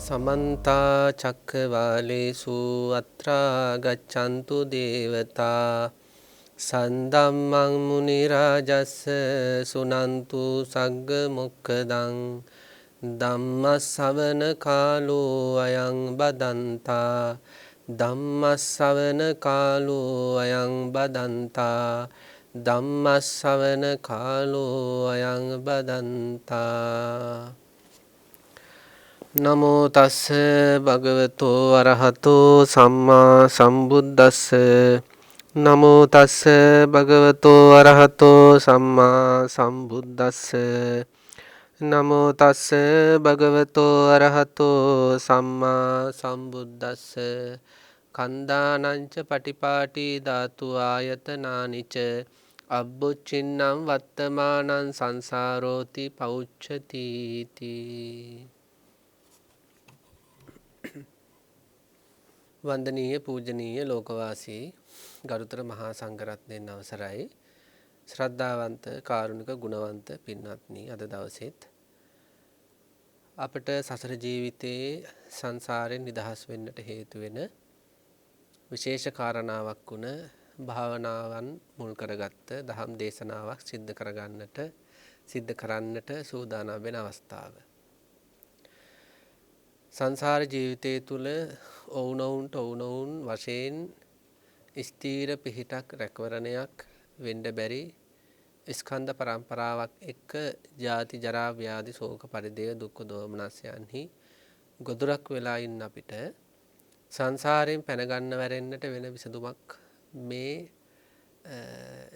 समन्ता चक्रवालेषु अत्रा गच्छन्तु देवता सन्दम्मं मुनिराजस्य सुनन्तु सग्गमुक्खदं ධම්මස්සවන කාලෝ අයං බදන්තා ධම්මස්සවන කාලෝ අයං බදන්තා ධම්මස්සවන කාලෝ අයං බදන්තා නමෝ තස්ස භගවතෝ අරහතෝ සම්මා සම්බුද්දස්ස නමෝ තස්ස භගවතෝ අරහතෝ සම්මා සම්බුද්දස්ස නමෝ තස්ස භගවතෝ අරහතෝ සම්මා සම්බුද්දස්ස කන්දානංච පටිපාටි ධාතු ආයතනානිච අබ්බුච්චින්නම් වත්තමානං සංසාරෝති පෞච්ඡති තී. වන්දනීය පූජනීය ලෝකවාසී ගරුතර මහා සංඝරත්නයන් අවසරයි. ශ්‍රද්ධාවන්ත කාරුණික ගුණවන්ත පින්වත්නි, අද දවසේත් අපට සසර ජීවිතයේ සංසාරයෙන් නිදහස් වෙන්නට හේතු වෙන විශේෂ කාරණාවක් වුණ භාවනාවන් මුල් කරගත්ත දහම් දේශනාවක් සිද්ධ කරන්නට සූදානම් වෙන අවස්ථාව. සංසාර ජීවිතය තුළ ඔවුනොවුන් වශයෙන් ස්ථීර පිහිටක් රැකවරණයක් වෙන්න බැරි ස්කන්ධ පරම්පරාවක් එක්ක ජාති ජරා ව්‍යාධි ශෝක පරිදේව දුක්ඛ දෝමනස්යන්හි ගොදුරක් වෙලා ඉන්න අපිට සංසාරයෙන් පැනගන්න වැරෙන්නට වෙන විසඳුමක් මේ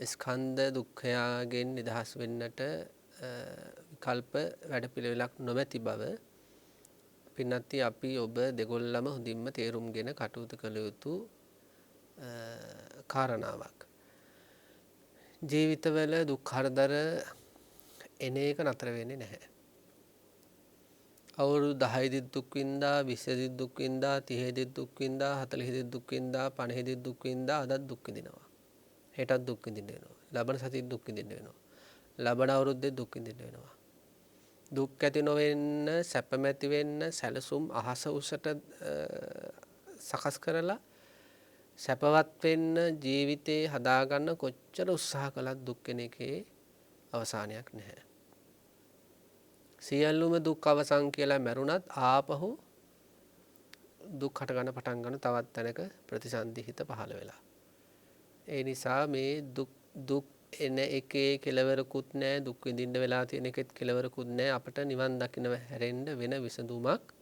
ස්කන්ධ දුක්ඛයාගෙන් නිදහස් වෙන්නට විකල්ප වැඩපිළිවෙලක් නොමැති බව පින්නත්ති අපි ඔබ දෙගොල්ලම හොඳින්ම තේරුම්ගෙන කටයුතු කළ යුතු කාරණාවක්. ජීවිතවල දුක් කරදර එන එක නතර වෙන්නේ නැහැ. අවුරුදු 10 දිත් දුක් විඳා, 20 දිත් දුක් විඳා, 30 දිත් දුක් විඳා, 40 දිත් දුක් විඳා, 50 දිත් දුක් විඳා, අදත් දුක් විඳිනවා. හෙටත් දුක් විඳින්න වෙනවා. ලබන සතියේ දුක් විඳින්න වෙනවා. ලබන අවුරුද්දේ දුක් විඳින්න වෙනවා. දුක් ඇති නොවෙන්න, සැපමැති වෙන්න සැලසුම් අහස උසට සකස් කරලා සැපවත් වෙන්න ජීවිතේ හදාගන්න කොච්චර උත්සාහ කළත් දුක් වෙන එකේ අවසානයක් නැහැ. සියල්ලුම දුක් අවසන් කියලා මැරුණත් ආපහු දුක් හට ගන්න පටන් ගන්න තවත් තැනක ප්‍රතිසන්දි හිත පහළ වෙලා. ඒ නිසා මේ දුක් එන එකේ කෙලවරකුත් නැහැ, දුක් විඳින්න වෙලා තියෙන එකෙත් කෙලවරකුත් නැහැ. අපිට නිවන් දකින්න හැරෙන්න වෙන විසඳුමක්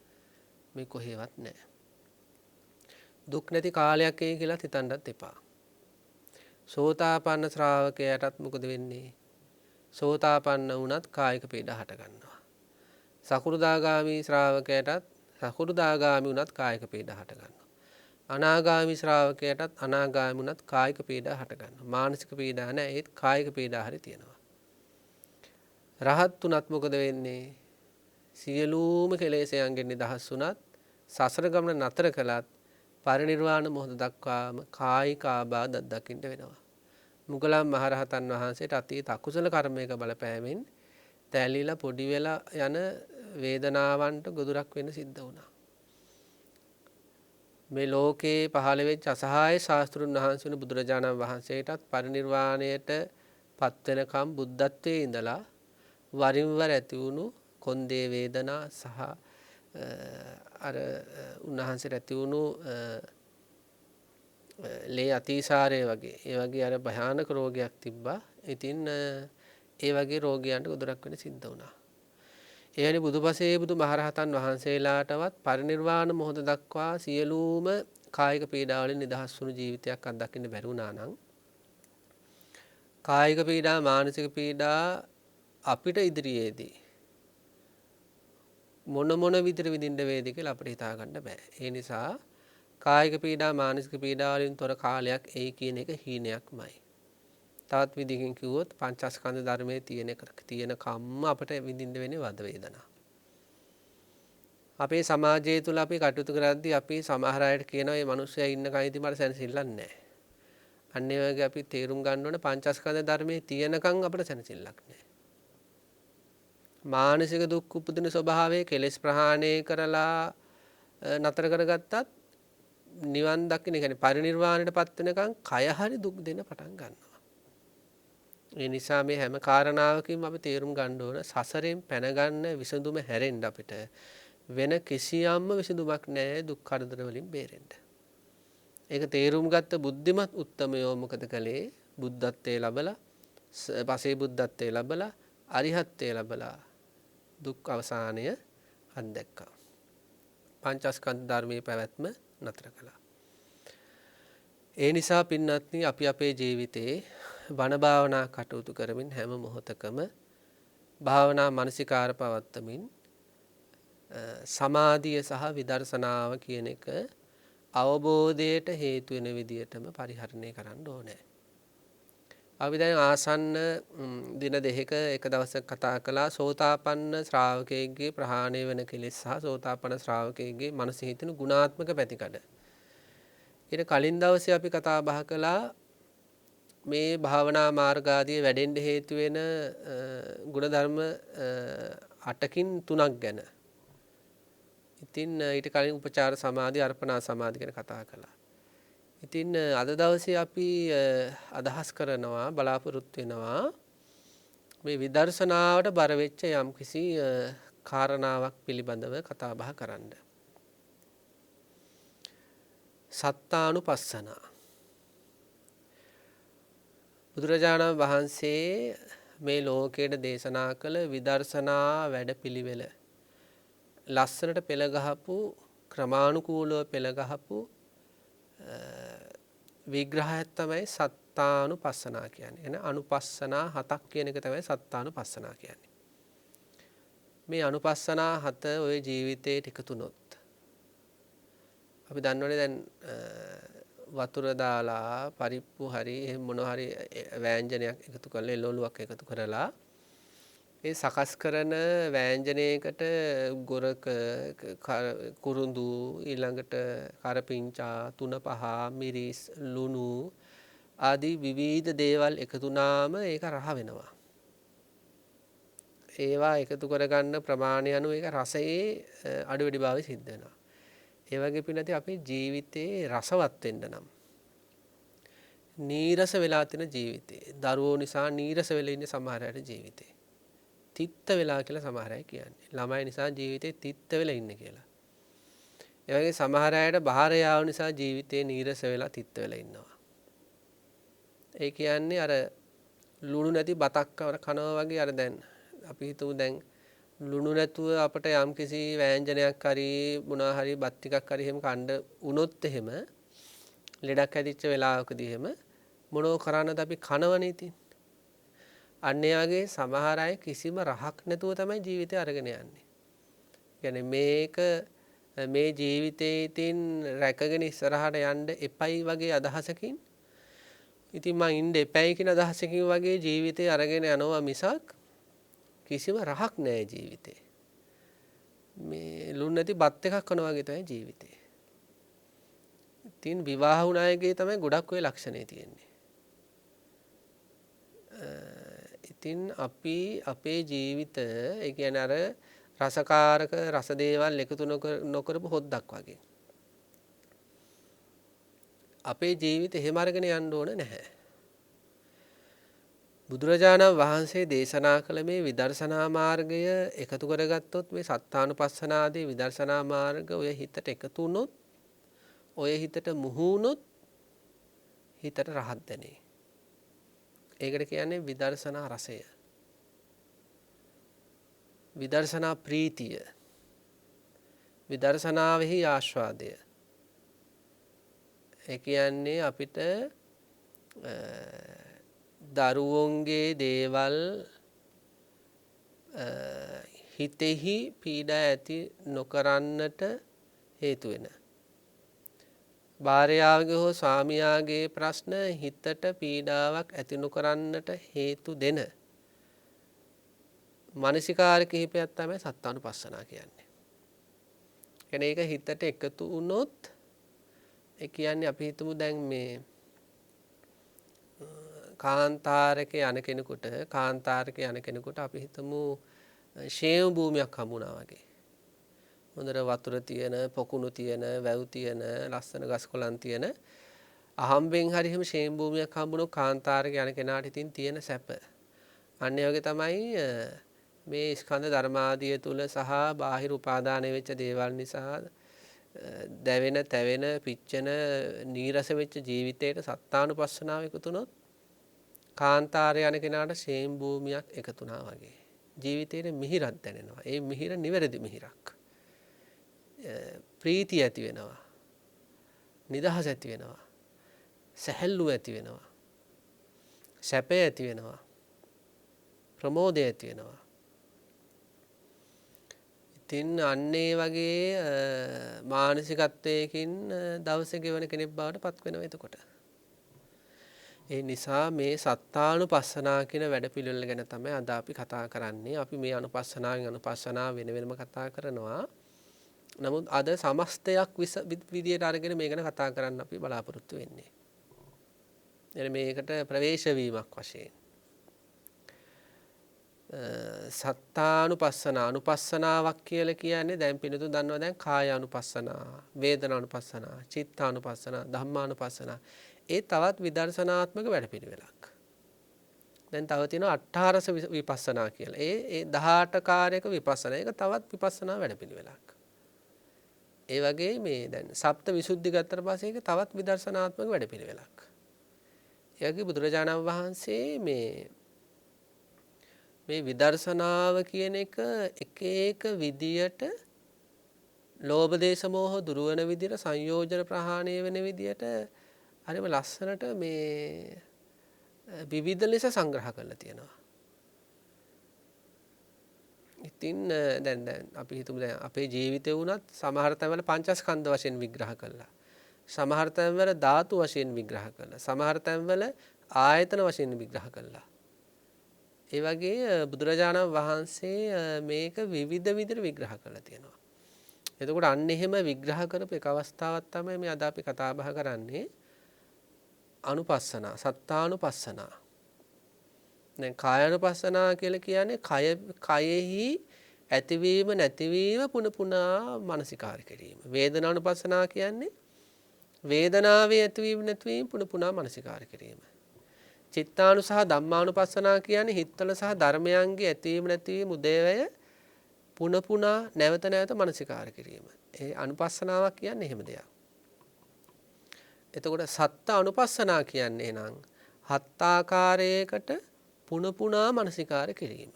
මේ කොහෙවත් නැහැ. දුක් නැති කාලයක් එයි කියලා හිතන්නත් එපා. සෝතාපන්න ශ්‍රාවකයාටත් මොකද වෙන්නේ? සෝතාපන්න වුණත් කායික පීඩා හට ගන්නවා. සකු르දාගාමි ශ්‍රාවකයාටත් සකු르දාගාමි වුණත් කායික පීඩා හට ගන්නවා. අනාගාමි ශ්‍රාවකයාටත් අනාගාමි වුණත් කායික පීඩා හට ගන්නවා. මානසික පීඩා නැහැ, ඒත් කායික පීඩා හරි තියෙනවා. රහත් වුණත් මොකද වෙන්නේ? සියලුම කෙලෙසයන්ගෙන් නිදහස් වුණත් සසර ගමන නතර කළත් පරිනිර්වාණ මොහොත දක්වාම කායික ආබාධ දකින්න වෙනවා. මුගලන් මහරහතන් වහන්සේට අතීත අකුසල කර්මයක බලපෑමෙන් තැලිලා පොඩි වෙලා යන වේදනාවන්ට ගොදුරක් වෙන්න සිද්ධ වුණා. මේ ලෝකේ පහළ වෙච්ච අසහාය ශාස්ත්‍රුන් වහන්සේ වුණ බුදුරජාණන් වහන්සේටත් පරිනිර්වාණයට පත් වෙනකම් බුද්ධත්වයේ ඉඳලා වරින් වර ඇති වුණු කොන්දේ වේදනා සහ අර උන්වහන්සේට ඇති වුණු ලේ අතිසාරය වගේ ඒ වගේ අර භයානක රෝගයක් තිබ්බා. ඉතින් ඒ වගේ රෝගයන්ට ගොදුරක් වෙන්න සිද්ධ වුණා. එවැනි බුදුපසේ බුදු මහරහතන් වහන්සේලාටවත් පරිනිර්වාණ මොහොත දක්වා සියලුම කායික පීඩාවලින් නිදහස් වුණු ජීවිතයක් අත්දකින්න බැරි වුණා නම් කායික පීඩා මානසික පීඩා අපිට ඉදිරියේදී මොන විදිහට විඳින්න වේද කියලා අපිට හිතා ගන්න බෑ. ඒ නිසා කායික පීඩා මානසික පීඩා වලින් තොර කාලයක් එයි කියන එක හීනයක්මයි. තවත් විදිහකින් කිව්වොත් පංචස්කන්ධ ධර්මයේ තියෙන කම්ම අපිට විඳින්න වෙන්නේ වද වේදනා. අපේ සමාජය තුළ අපි කටයුතු කරද්දී අපි සමහර අයට කියනවා මේ මිනිස්සයා ඉන්න කයින්දි මට සැනසෙල්ලක් නැහැ. අන්න ඒ වගේ අපි තේරුම් ගන්න ඕනේ පංචස්කන්ධ ධර්මයේ තියෙනකන් අපිට සැනසෙල්ලක් නැහැ. මානසික දුක් උපදින ස්වභාවයේ කෙලෙස් ප්‍රහාණය කරලා නතර කරගත්තත් නිවන් දකින්න කියන්නේ පරිණිරවාණයටපත් වෙනකන් කය හරි දුක් දෙන්න පටන් ගන්නවා. ඒ නිසා මේ හැම කාරණාවකින්ම අපි තේරුම් ගන්න ඕන සසරෙන් පැන ගන්න විසඳුම හැරෙන්න අපිට වෙන කිසියම්ම විසඳුමක් නැහැ දුක් කරදර වලින් බේරෙන්න. ඒක තේරුම් ගත්ත බුද්ධිමත් උත්තමයෝ මොකද කළේ? බුද්ධත්වයේ ලැබලා, පසේ බුද්ධත්වයේ ලැබලා, අරිහත්ත්වයේ ලැබලා දුක් අවසානය අත්දැක්කා. පංචස්කන්ධ ධර්මයේ පැවැත්ම නතර කළා. ඒ නිසා පින්වත්නි අපි අපේ ජීවිතේ බණ භාවනා කටයුතු කරමින් හැම මොහොතකම භාවනා මානසිකාර පවත්තමින් සමාධිය සහ විදර්ශනාව කියන එක අවබෝධයට හේතු වෙන විදියටම පරිහරණය කරන්න ඕනේ. අපි දැන් ආසන්න දින දෙකක එක දවසක් කතා කළා සෝතාපන්න ශ්‍රාවකයෙක්ගේ ප්‍රහාණය වෙන කෙලෙස් සහ සෝතාපන්න ශ්‍රාවකයෙක්ගේ මනසේ හිතෙන ගුණාත්මක පැතිකඩ. ඊට කලින් දවසේ අපි කතා බහ කළා මේ භාවනා මාර්ග ආදී වැඩෙන්න හේතු වෙන ගුණධර්ම 8කින් 3ක් ගැන. ඉතින් ඊට කලින් උපචාර සමාධි අර්පණා සමාධි ගැන කතා කළා. ඉතින් අද දවසේ අපි අදහස් කරනවා බලාපොරොත්තු වෙනවා මේ විදර්ශනාවට බර වෙච්ච යම්කිසි කාරණාවක් පිළිබඳව කතා බහ කරන්න. සත්තානුපස්සන. බුදුරජාණන් වහන්සේ මේ ලෝකයට දේශනා කළ විදර්ශනා වැඩපිළිවෙල ලස්සනට පෙළ ගහපු ක්‍රමානුකූලව පෙළ ගහපු විග්‍රහයක් තමයි සත්තානුපස්සනා කියන්නේ. එන අනුපස්සනා 7ක් කියන එක තමයි සත්තානුපස්සනා කියන්නේ. මේ අනුපස්සනා 7 ඔය ජීවිතේට එකතුනොත් අපි දන්නවනේ දැන් වතුර දාලා පරිප්පු හරි එහෙම මොන හරි වෑංජනයක් එකතු කරලා එළවලුවක් එකතු කරලා ඒ සකස් කරන වෑංජනයකට ගොරක කුරුඳු ඊළඟට කරපිංචා තුන පහ මිරිස් ලුණු ආදී විවිධ දේවල් එකතු වුණාම ඒක රහ වෙනවා. ඒවා එකතු කරගන්න ප්‍රමාණය අනුව ඒක රසයේ අඩු වැඩි භාවය සිද්ධ වෙනවා. ඒ වගේ පිළිදි අපේ ජීවිතේ රසවත් වෙන්න නම් නීරස වෙලා තියෙන ජීවිතේ දරුවෝ නිසා නීරස වෙලා ඉන්න සමහර අය ජීවිතේ තිත්ත වෙලා කියලා සමහර අය කියන්නේ. ළමයි නිසා ජීවිතේ තිත්ත වෙලා ඉන්නේ කියලා. ඒ වගේ සමහර අයට බාහිර යාව නිසා ජීවිතේ නීරස වෙලා තිත්ත වෙලා ඉන්නවා. ඒ කියන්නේ අර ලුණු නැති බතක් කනවා වගේ අර දැන් අපි හිතමු දැන් ලුණු නැතුව අපිට යම්කිසි වෑංජනයක් හරි මොනවා හරි බත් ටිකක් හරි එහෙම කන්න වුණොත් එහෙම ලෙඩක් ඇතිච්ච වෙලාවකදී එහෙම මොනෝ කරන්නද අපි කනවනේ ඉතින්. අන්න ඒ වගේ සමහර අය කිසිම රහක් නැතුව තමයි ජීවිතය අරගෙන යන්නේ. කියන්නේ මේක මේ ජීවිතේ ඉතින් රැකගෙන ඉස්සරහට යන්න එපයි වගේ අදහසකින් ඉතින් මං ඉන්න එපයි කියන අදහසකින් වගේ ජීවිතේ අරගෙන යනවා මිසක් කිසිම රහක් නැහැ ජීවිතේ. මේ ලුණු නැති බත් එකක් කනවා වගේ තමයි ජීවිතේ. ඉතින් විවාහ වුණායගේ තමයි ගොඩක් ඔය ලක්ෂණේ තියෙන්නේ. ඉතින් අපි අපේ ජීවිත ඒ කියන්නේ අර රසකාරක රස දේවල් එකතු නොකරපු හොද්දක් වගේ. අපේ ජීවිත එහෙම අරගෙන යන්න ඕන නැහැ. බුදුරජාණන් වහන්සේ දේශනා කළ මේ විදර්ශනා මාර්ගය එකතු කරගත්තොත් මේ සත්තානුපස්සනාදී විදර්ශනා මාර්ග ඔය හිතට එකතු වුණොත් ඔය හිතට මුහුණොත් හිතට රහත් දැනේ. ඒකට කියන්නේ විදර්ශනා රසය. විදර්ශනා ප්‍රීතිය. විදර්ශනාවෙහි ආස්වාදය. ඒ කියන්නේ අපිට දරුවෝන්ගේ දේවල් හිතෙහි පීඩා ඇති නොකරන්නට හේතු වෙන. භාර්යාවගේ හෝ ස්වාමියාගේ ප්‍රශ්න හිතට පීඩාවක් ඇති නොකරන්නට හේතු දෙන මානසිකාර කිහිපයක් තමයි සත්තානුපස්සනා කියන්නේ. කියන්නේ ඒක හිතට එකතු වුණොත් ඒ කියන්නේ අපි හිතමු දැන් මේ කාන්තාරකේ යන කෙනෙකුට අපි හිතමු ෂේම භූමියක් හම්බුණා වගේ. හොඳට වතුර තියෙන, පොකුණු තියෙන, වැව් තියෙන, ලස්සන ගස් කොළන් තියෙන අහම්බෙන් හරි එහෙම ෂේම් භූමියක් හම්බුනොත් කාන්තාරයක යන කෙනාට ඉතින් තියෙන සැප. අන්න ඒ වගේ තමයි මේ ස්කන්ධ ධර්මාදිය තුල සහ බාහිර උපාදානය වෙච්ච දේවල් නිසා දැවෙන, තැවෙන, පිච්චෙන, නීරස වෙච්ච ජීවිතයට සත්තානුපස්සනාව එකතුනොත් කාන්තාරය යන කෙනාට ෂේම් භූමියක් එකතුනා වගේ. ජීවිතේට මිහිරක් දැනෙනවා. ඒ මිහිර නිවැරදි මිහිරක්. ප්‍රීතිය ඇති වෙනවා. නිදහස ඇති වෙනවා. සැහැල්ලුව ඇති වෙනවා. සැපය ඇති වෙනවා. ප්‍රමෝදය ඇති වෙනවා. ඉතින් අන්න ඒ වගේ මානසිකත්වයකින් දවසේ ගෙවන කෙනෙක් බවට පත් වෙනවා එතකොට. ඒ නිසා මේ සත්තානුපස්සනා කියන වැඩපිළිවෙල ගැන තමයි අද අපි කතා කරන්නේ. අපි මේ අනුපස්සනාව වෙන වෙනම කතා කරනවා. නමුත් අද සමස්තයක් විදියට අරගෙන මේ ගැන කතා කරන්න අපි බලාපොරොත්තු වෙන්නේ. මේකට ප්‍රවේශ වීමක් වශයෙන් සත්තානුපස්සනා අනුපස්සනාවක් කියලා කියන්නේ දැන් පිළිතුරු දන්නවා දැන් කායානුපස්සනා, වේදනානුපස්සනා, චිත්තානුපස්සනා, ධම්මානුපස්සනා. ඒ තවත් විදර්ශනාත්මක වැඩපිළිවෙලක්. දැන් තව තියෙනවා අට්ඨාරස විපස්සනා කියලා. ඒ 18 කාර්යක විපස්සනා. ඒක තවත් විපස්සනා වැඩපිළිවෙලක්. ඒ වගේ මේ දැන් සප්ත විසුද්ධි ගත්තට පස්සේ ඒක තවත් විදර්ශනාත්මක වැඩපිළිවෙලක්. ඒ වගේ බුදුරජාණන් වහන්සේ මේ විදර්ශනාව කියන එක එක විදියට ලෝභ දේශ මොහ දුරු වෙන විදියට සංයෝජන ප්‍රහාණය වෙන විදියට හරිම ලස්සනට මේ විවිධ ලෙස සංග්‍රහ කරලා තියෙනවා. ඉතින් දැන් අපි හිතමු දැන් අපේ ජීවිතේ වුණත් සමහර තැන්වල පංචස්කන්ධ වශයෙන් විග්‍රහ කළා. සමහර තැන්වල ධාතු වශයෙන් විග්‍රහ කළා. සමහර තැන්වල ආයතන වශයෙන් විග්‍රහ කළා. ඒ වගේ බුදුරජාණන් වහන්සේ මේක විවිධ විදිහට විග්‍රහ කරලා තියෙනවා. එතකොට අන්න එහෙම විග්‍රහ කරපු එක අවස්ථාවක් තමයි මේ අද අපි කතා බහ කරන්නේ අනුපස්සනා, සත්තානුපස්සනා. දැන් කායානුපස්සනා කියලා කියන්නේ කයෙහි ඇතිවීම නැතිවීම පුන මානසිකාර කිරීම. වේදනානුපස්සනා කියන්නේ වේදනාවේ ඇතිවීම නැතිවීම පුන මානසිකාර කිරීම. චිත්තානු සහ ධම්මානුපස්සනා කියන්නේ හිත්වල සහ ධර්මයන්ගේ ඇතිවීම නැතිවීම උදේවැය පුන නැවත නැවත මානසිකාර කිරීම. ඒ අනුපස්සනාවක් කියන්නේ එහෙම දෙයක්. එතකොට සත්ත අනුපස්සනා කියන්නේ නම් හත් ආකාරයකට පුන මානසිකාර කිරීම.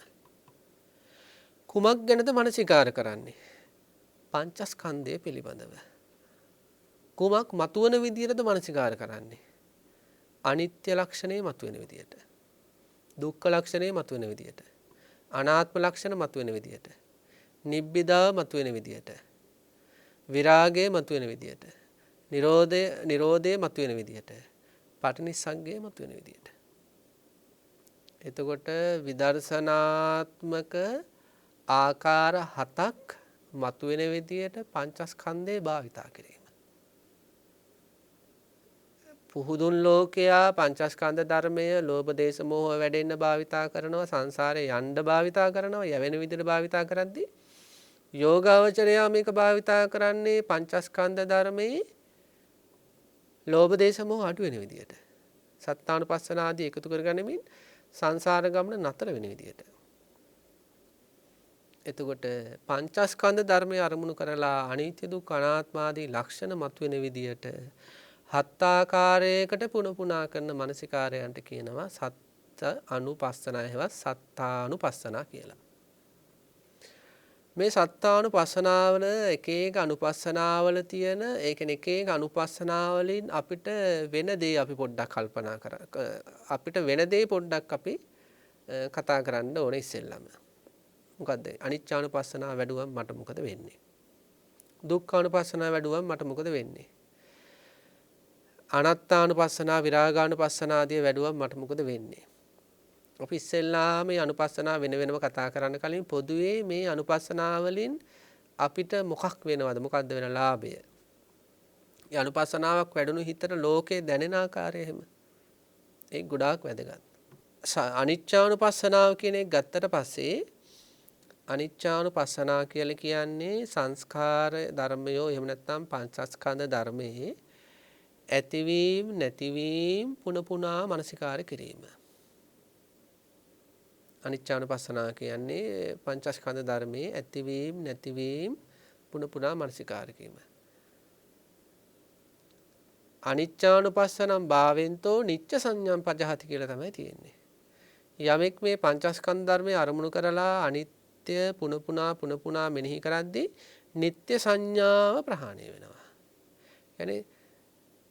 කුමක් ගැනද මානසිකාර කරන්නේ? පංචස්කන්ධය පිළිබඳව. කුමක් මතුවන විදියටද මානසිකාර කරන්නේ? අනිත්‍ය ලක්ෂණය මතුවෙන විදියට, දුක්ඛ ලක්ෂණය මතුවෙන විදියට, අනාත්ම ලක්ෂණ මතුවෙන විදියට, නිබ්බිදාව මතුවෙන විදියට, විරාගය මතුවෙන විදියට, නිරෝධය මතුවෙන විදියට, පටිනිස්සග්ගය මතුවෙන විදියට. එතකොට විදර්ශනාත්මක ආකාර 7ක් මතුවෙන විදියට පංචස්කන්ධය භාවිතා කිරීම. පුහුදුන් ලෝකයා පංචස්කන්ධ ධර්මය ලෝභ දේශ මොහ වැඩෙන්න භාවිතා කරනවා, සංසාරේ යන්න භාවිතා කරනවා, යවෙන විදිහට භාවිතා කරද්දී යෝගාවචරයා මේක භාවිතා කරන්නේ පංචස්කන්ධ ධර්මයේ ලෝභ දේශ මොහ අඩු වෙන විදිහට. සත්තානුපස්සන ආදී එකතු කරගනිමින් සංසාර ගමන නතර වෙන විදිහට. එතකොට පංචස්කන්ධ ධර්මය අරමුණු කරලා අනිත්‍ය දුක්ඛ අනාත්ම ආදී ලක්ෂණ මතුවෙන විදිහට හත් ආකාරයකට පුනා කරන මානසිකාරයන්ට කියනවා සත්ත අනුපස්සනා හේවත් සත්තානුපස්සනා කියලා. මේ සත්තානුපස්සනාවල එක අනුපස්සනාවල තියෙන ඒ කියන්නේ එක අනුපස්සනාවලින් අපිට වෙන දේ අපි පොඩ්ඩක් කල්පනා අපිට වෙන දේ පොඩ්ඩක් අපි කතා කරන්න ඕනේ ඉස්සෙල්ලම. මොකද්ද? අනිච්චානුපස්සනාව වැඩුවම මට මොකද වෙන්නේ? දුක්ඛානුපස්සනාව වැඩුවම මට මොකද වෙන්නේ? අනාත්මානුපස්සනා, විරාගානුපස්සනා ආදී වැඩුවම මට මොකද වෙන්නේ? අපි ඉස්සෙල්ලාම මේ අනුපස්සනාව වෙන වෙනම කතා කරන්න කලින් පොදුවේ මේ අනුපස්සනාව වලින් අපිට මොකක් වෙනවද? මොකද්ද වෙන ලාභය? මේ අනුපස්සනාවක් වැඩුණු හිතට ලෝකේ දැනෙන ආකාරය එහෙම. ඒක ගොඩාක් වැදගත්. අනිච්චානුපස්සනාව කියන එක ගත්තට පස්සේ අනිච්චානුපස්සනා කියලා කියන්නේ සංස්කාර ධර්මයෝ එහෙම නැත්නම් පංචස්කන්ධ ධර්මයේ ඇතිවීම නැතිවීම පුන පුනා මනසිකාර කිරීම. අනිච්චානුපස්සනා කියන්නේ පංචස්කන්ධ ධර්මයේ ඇතිවීම නැතිවීම පුන පුනා මනසිකාර කිරීම. අනිච්චානුපස්සනම් භාවෙන්තෝ නිච්ච සංඥාම් පජහති කියලා තමයි තියෙන්නේ. යමෙක් මේ පංචස්කන්ධ ධර්මයේ අරමුණු කරලා අනිත්‍ය පුන පුනා මෙනෙහි කරද්දී නිත්‍ය සංඥාව ප්‍රහාණය වෙනවා. يعني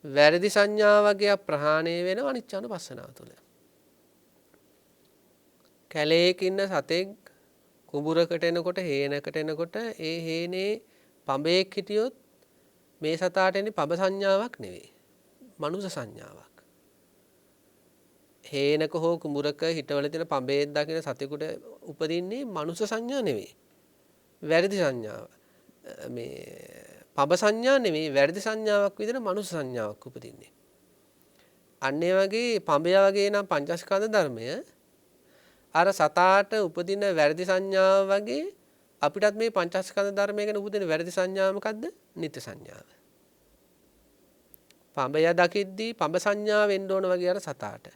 වැරදි සංඥාවගේ ප්‍රහාණය වෙනවා අනිච්චානුපස්සනාව තුළ. කැලේක ඉන්න සතෙක් කුඹුරකට එනකොට හේනකට එනකොට ඒ හේනේ පඹයෙක් හිටියොත් මේ සතාට එන්නේ පඹ සංඥාවක් නෙවෙයි. මනුෂ්‍ය සංඥාවක්. හේනක හෝ කුඹුරක හිටවල තියෙන පඹයෙක් දකින සතෙකුට උපදින්නේ මනුෂ්‍ය සංඥා නෙවෙයි. වැරදි සංඥාව. මේ පඹ සංඥා නෙවෙයි වැරදි සංඥාවක් විදිහට මනුෂ්‍ය සංඥාවක් උපදින්නේ. අන්න ඒ වගේ පඹය වගේ නම් පංචස්කන්ධ ධර්මය අර සතාට උපදින වැරදි සංඥාව වගේ අපිටත් මේ පංචස්කන්ධ ධර්මය ගැන උපදින වැරදි සංඥාව මොකද්ද? නිත්‍ය සංඥාව. පඹය දකිද්දී පඹ සංඥාව වෙන්න ඕන වගේ අර සතාට.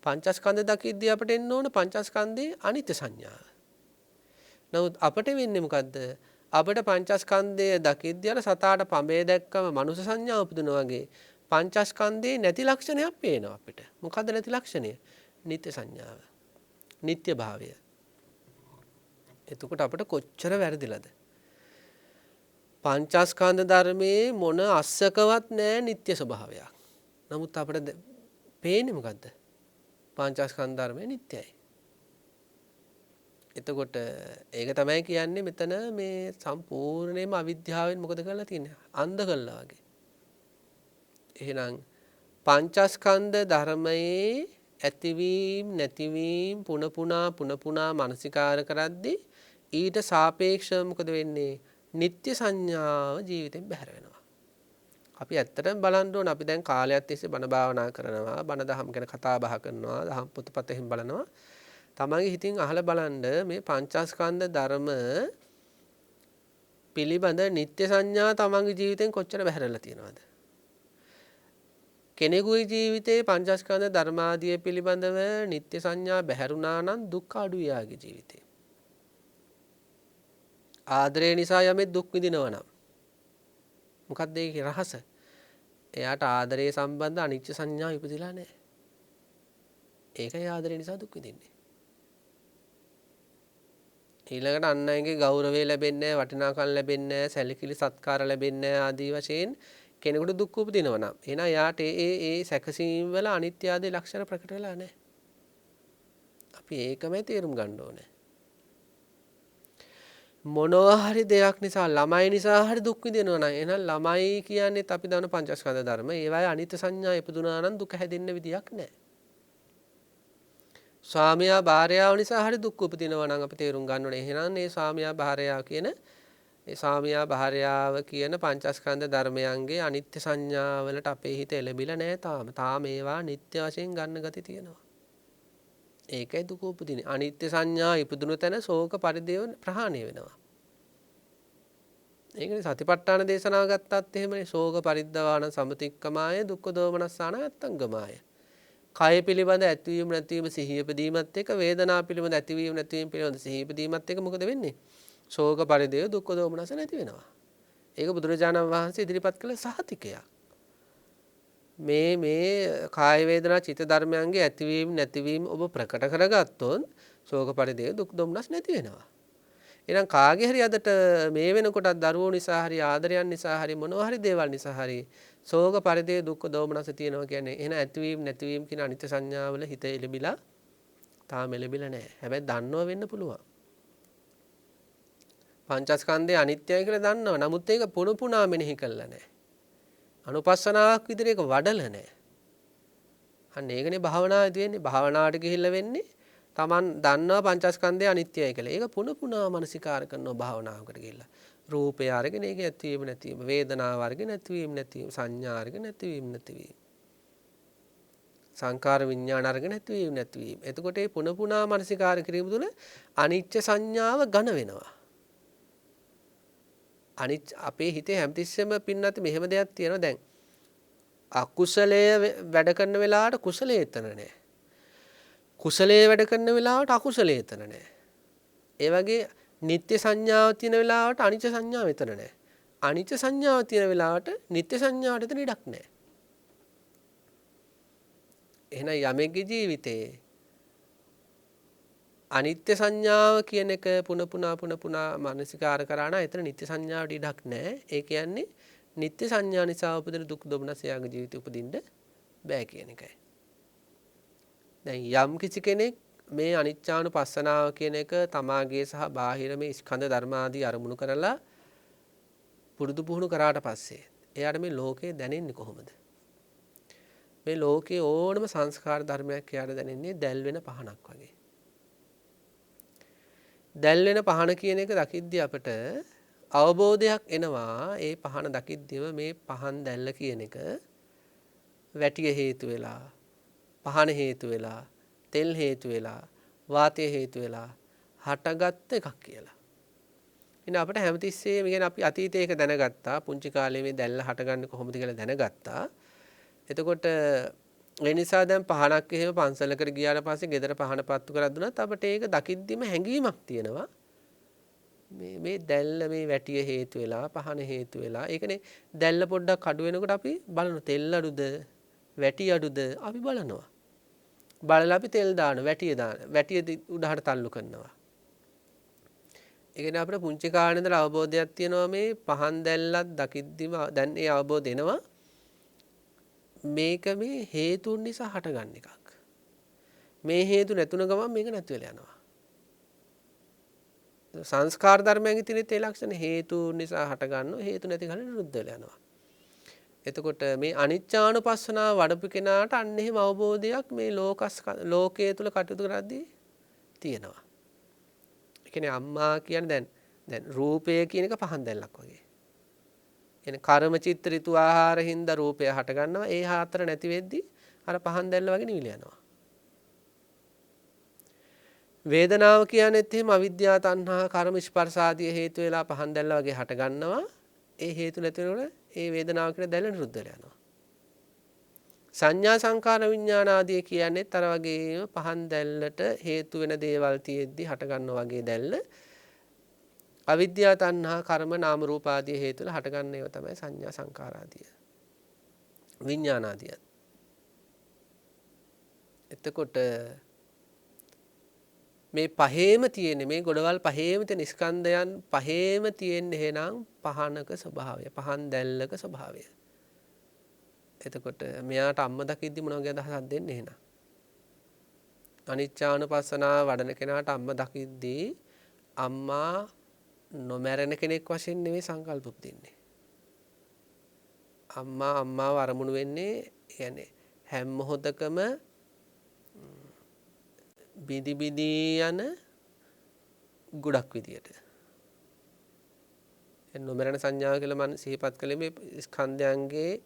පංචස්කන්ධ දකිද්දී අපිට එන්න ඕන පංචස්කන්ධේ අනිත්‍ය සංඥාව. නමුත් අපිට වෙන්නේ මොකද්ද? අපිට පංචස්කන්ධය දකිද්දී අර සතාට පඹය දැක්කම මනුෂ්‍ය සංඥාව උපදිනවා වගේ පංචස්කන්ධේ නැති ලක්ෂණයක් පේනවා අපිට. මොකද්ද නැති ලක්ෂණය? නිත්‍ය සංඥාව. නිත්‍ය භාවය. එතකොට අපිට කොච්චර වැරදිලාද? පංචස්කන්ධ ධර්මයේ මොන අස්සකවත් නැහැ නිත්‍ය ස්වභාවයක්. නමුත් අපිට පේන්නේ මොකද්ද? පංචස්කන්ධ ධර්මය නිත්‍යයි. එතකොට ඒක තමයි කියන්නේ මෙතන මේ සම්පූර්ණයෙන්ම අවිද්‍යාවෙන් මොකද කරලා තියෙන්නේ? අන්ධ කළා වගේ. එහෙනම් පංචස්කන්ධ ධර්මයේ ඇතිවීම නැතිවීම පුන පුනා මානසිකාර කරද්දී ඊට සාපේක්ෂව මොකද වෙන්නේ? නිත්‍ය සංඥාව ජීවිතෙන් බැහැර වෙනවා. අපි ඇත්තටම බලන්න ඕන අපි දැන් කාලයක් තිස්සේ බණ භාවනා කරනවා, බණ දහම් ගැන කතා බහ කරනවා, දහම් පොතපත එහෙම බලනවා. තමන්ගේ හිතින් අහලා බලන්න මේ පංචස්කන්ධ ධර්ම පිළිබඳ නිත්‍ය සංඥා තමන්ගේ ජීවිතෙන් කොච්චර බැහැරලා තියෙනවද? කෙනෙකුගේ ජීවිතේ පංචස්කන්ධ ධර්මාදිය පිළිබඳව නිත්‍ය සංඥා බැහැරුණා නම් දුක් අඩුයි යාගේ ජීවිතේ. ආදරය නිසා යමෙක් දුක් විඳිනවා නම් මොකක්ද ඒකේ රහස? එයාට ආදරය සම්බන්ධ අනිච්ච සංඥා ඉපදිලා නැහැ. ඒකයි ආදරය නිසා දුක් විඳින්නේ. ඊළඟට අන් අයගේ ගෞරවය ලැබෙන්නේ නැහැ, වටිනාකම් ලැබෙන්නේ නැහැ, සැලකිලි සත්කාර ලැබෙන්නේ නැහැ ආදී වශයෙන් කෙනෙකුට දුක් උපදිනවා නම් එහෙනම් යාට ඒ සැකසීම් වල අනිත්‍ය ආදී ලක්ෂණ ප්‍රකට වෙලා නැහැ. අපි ඒකමයි තේරුම් ගන්න ඕනේ. මොනවා හරි දෙයක් නිසා ළමයි නිසා හරි දුක් විඳිනවා නම් එහෙනම් ළමයි කියන්නේත් අපි දන්න පංචස්කන්ධ ධර්ම. ඒවායේ අනිත්‍ය සංඥා ඉපදුනා නම් දුක හැදෙන්න විදියක් නැහැ. ස්වාමියා භාර්යාව නිසා හරි දුක් උපදිනවා නම් අපි තේරුම් ගන්න ඕනේ. එහෙනම් මේ ස්වාමියා භාර්යාව කියන ඒ ස්වාමියා භාර්යාව කියන පංචස්කන්ධ ධර්මයන්ගේ අනිත්‍ය සංඥාවලට අපේ හිත එළඹිලා නැහැ තාම. තාම ඒවා නිත්‍ය වශයෙන් ගන්න ගති තියෙනවා. ඒකයි දුක උපදින්නේ. අනිත්‍ය සංඥා ඉපදුණු තැන ශෝක පරිදේව ප්‍රහාණය වෙනවා. ඒකනේ සතිපට්ඨාන දේශනාව ගත්තත් එහෙමනේ ශෝක පරිද්දවාන සමතික්කමාය දුක්ඛ දෝමනස්සාන අත්තංගමාය. කය පිළිබඳ ඇතිවීම නැතිවීම සිහිය පදීමත් එක්ක වේදනා පිළිබඳ ඇතිවීම නැතිවීම පිළිබඳ සිහිය පදීමත් එක්ක මොකද වෙන්නේ? ශෝක පරිදේව දුක්ඛ දෝමනස නැති වෙනවා. ඒක බුදුරජාණන් වහන්සේ ඉදිරිපත් කළ සහතිකයක්. මේ කාය වේදනා චිත්ත ධර්මයන්ගේ ඇතිවීම නැතිවීම ඔබ ප්‍රකට කරගත්තොත් ශෝක පරිදේව දුක් දොම්නස් නැති වෙනවා. එහෙනම් කාගේ හරි අදට මේ වෙනකොටත් දරුවෝ නිසා හරි ආදරයන් නිසා හරි මොනවා හරි දේවල් නිසා හරි ශෝක පරිදේව දුක් දොම්නස් තියෙනවා කියන්නේ එහෙනම් ඇතිවීම නැතිවීම කියන අනිත්‍ය සංඥාවල හිත එළඹිලා තාම එළඹිලා නැහැ. හැබැයි දන්නව වෙන්න පුළුවන්. පංචස්කන්ධය අනිත්‍යයි කියලා දන්නවා. නමුත් ඒක පුණා මෙනෙහි කළා නැහැ. අනුපස්සනාවක් විදිහට ඒක වඩලා නැහැ. අන්න ඒකනේ භාවනාවේදී වෙන්නේ. භාවනාවට ගිහිල්ලා වෙන්නේ Taman දන්නවා පංචස්කන්ධය අනිත්‍යයි කියලා. ඒක පුණා මනසිකාර කරනවා භාවනාවකට ගිහිල්ලා. රූපය අරගෙන ඒක ඇතිවීම නැතිවීම, වේදනාව අරගෙන ඇතිවීම නැතිවීම, සංඥා අරගෙන ඇතිවීම නැතිවීම. සංකාර විඥාන අරගෙන නැතිවීම නැතිවීම. එතකොට මේ පුන පුනා මනසිකාර කිරීම තුළ අනිච්ච සංඥාව ඝන වෙනවා. අපේ හිතේ හැමතිස්සෙම පින්නත් මෙහෙම දෙයක් තියෙනවා. දැන් අකුසලයේ වැඩ කරන වෙලාවට කුසලයේ එතන නැහැ. කුසලයේ වැඩ කරන වෙලාවට අකුසලයේ එතන නැහැ. ඒ වගේ නිත්‍ය සංඥාව තියෙන වෙලාවට අනිත්‍ය සංඥාව එතන නැහැ. අනිත්‍ය සංඥාව තියෙන වෙලාවට නිත්‍ය සංඥාවට එතන ඉඩක් නැහැ. එහෙනම් යමෙක්ගේ ජීවිතේ අනිත්‍ය සංඥාව කියන එක පුන පුනා මානසිකාර කරා නම් එතන නිත්‍ය සංඥාවට ඉඩක් නැහැ. ඒ කියන්නේ නිත්‍ය සංඥා නිසා උපදින දුක් දුමනස යාගේ ජීවිතේ උපදින්න බෑ කියන එකයි. දැන් යම් කිසි කෙනෙක් මේ අනිච්චානුපස්සනාව කියන එක තමාගේ සහ බාහිර මේ ස්කන්ධ ධර්මාදී අරමුණු කරලා පුරුදු පුහුණු කරාට පස්සේ එයාට මේ ලෝකේ දැනෙන්නේ කොහොමද? මේ ලෝකේ ඕනම සංස්කාර ධර්මයක් එයාට දැනෙන්නේ දැල් වෙන පහනක් වගේ. දැල් වෙන පහන කියන එක දකිද්දී අපට අවබෝධයක් එනවා. ඒ පහන දකිද්දීම මේ පහන් දැල්ල කියන එක වැටිය හේතු වෙලා, පහන හේතු වෙලා, තෙල් හේතු වෙලා, වාතය හේතු වෙලා හටගත් එකක් කියලා. ඉතින් අපිට හැමතිස්සෙම කියන්නේ අපි අතීතයේ ඒක දැනගත්තා. පුංචි කාලේ මේ දැල්ල හටගන්නේ කොහොමද කියලා දැනගත්තා. එතකොට ඒ නිසා දැන් පහනක් එහෙම පන්සලකට ගියාට පස්සේ ගෙදර පහන පත්තු කරලා දුන්නත් අපිට ඒක දකිද්දිම හැඟීමක් තියෙනවා. මේ දැල්ල මේ වැටිය හේතු වෙලා, පහන හේතු වෙලා. ඒකනේ දැල්ල පොඩ්ඩක් අඩු වෙනකොට අපි බලන තෙල් අඩුද, වැටි අඩුද අපි බලනවා. බලලා අපි තෙල් දාන, වැටිය දාන, වැටිය උඩහට තල්ලු කරනවා. ඒ කියන්නේ අපිට පුංචි කාලේ ඉඳලා අවබෝධයක් තියෙනවා මේ පහන් දැල්ලක් දකිද්දිම දැන් ඒ අවබෝධ එනවා. මේක මේ හේතුන් නිසා හටගන්න එකක්. මේ හේතු නැතුන ගමන් මේක නැති වෙලා යනවා. සංස්කාර ධර්මයන්ගේ තියෙන තේ ලක්ෂණ හේතු නිසා හටගන්නවා, හේතු නැති ගමන් නිරුද්ධ වෙලා යනවා. එතකොට මේ අනිච්චානුපස්සනාව වඩපු කෙනාට අන්න එහෙම අවබෝධයක් මේ ලෝකයේ තුල කටයුතු කරද්දී තියෙනවා. ඒ කියන්නේ අම්මා කියන්නේ දැන් රූපය කියන එක පහන් දැල්ලක් වගේ. එන කර්ම චිත්ත ඍතු ආහාර හින්දා රූපය හට ගන්නවා. ඒ හතර නැති වෙද්දි අර පහන් දැල්ල වගේ නිවිල යනවා. වේදනාව කියන්නේත් එහෙම අවිද්‍යාව තණ්හා කර්ම ස්පර්ශ ආදී හේතු වෙලා පහන් දැල්ල වගේ හට ගන්නවා. ඒ හේතු නැති වෙනකොට ඒ වේදනාව කියන දැල්ල නිරුද්ධ වෙලා යනවා. සංඥා සංකාර විඥාන ආදී කියන්නේත් අර වගේම පහන් දැල්ලට හේතු වෙන දේවල් තියෙද්දි හට ගන්නවා වගේ දැල්ල අවිද්‍යාව තණ්හා කර්ම නාම රූප ආදී හේතු වල හටගන්න ඒවා තමයි සංඥා සංකාර ආදී විඥාන ආදී. එතකොට මේ පහේම තියෙන මේ ගොඩවල් පහේම තියෙන ස්කන්ධයන් පහේම තියෙන්නේ එහෙනම් පහනක ස්වභාවය, පහන් දැල්ලක ස්වභාවය. එතකොට මෙයාට අම්ම දකිද්දි මොන වගේ අදහසක් දෙන්නේ එහෙනම්? අනිච්චානුපස්සනාව වඩන කෙනාට අම්ම දකිද්දි අම්මා නොමැරෙන කෙනෙක් වශයෙන් නෙවෙයි සංකල්ප උපදින්නේ. අම්මාව අරමුණු වෙන්නේ يعني හැම මොහොතකම බිදි යන ගොඩක් විදියට. නොමැරෙන සංඥාව කියලා මම සිහිපත් කළේ මේ ස්කන්ධයන්ගේ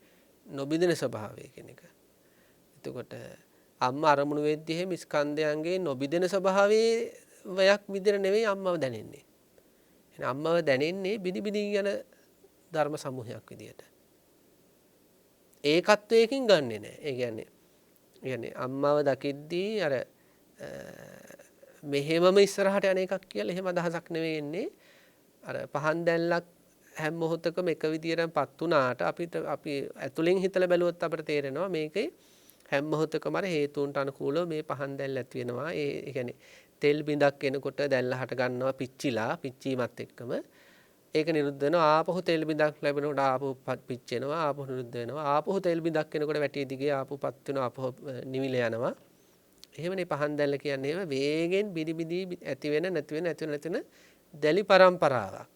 නොබිදෙන ස්වභාවය කියන එක. එතකොට අම්මා අරමුණු වෙද්දී එහෙම ස්කන්ධයන්ගේ නොබිදෙන ස්වභාවයේ වයක් විදියට නෙවෙයි අම්මව දැනෙන්නේ. අම්මව දැනෙන්නේ බිනි යන ධර්ම සමූහයක් විදියට. ඒකත්වයකින් ගන්නෙ නෑ. ඒ කියන්නේ අම්මව දකිද්දී අර මෙහෙමම ඉස්සරහට යන එකක් කියලා එහෙම අදහසක් නෙවෙයි එන්නේ. අර පහන් දැල්ලක් හැම මොහොතකම එක විදියටපත් වුණාට අපි ඇතුලෙන් හිතලා බැලුවොත් අපිට තේරෙනවා මේකේ හැම මොහොතකම අර හේතුන්ට අනුකූලව මේ පහන් දැල්ල ඇති වෙනවා. ඒ කියන්නේ තෙල් බිඳක් එනකොට දැල්ල හට ගන්නවා පිච්චීමත් එක්කම ඒක නිරුද්ධ වෙනවා. ආපහු තෙල් බිඳක් ලැබෙනකොට ආපහු පිච්චෙනවා, ආපහු නිරුද්ධ වෙනවා. ආපහු තෙල් බිඳක් එනකොට වැටිය දිගේ ආපහුපත් වෙනවා, ආපහු නිවිල යනවා. එහෙමනේ පහන් දැල්ල කියන්නේ. එහෙම වේගෙන් බිදි ඇති වෙන නැති වෙන දැලි පරම්පරාවක්.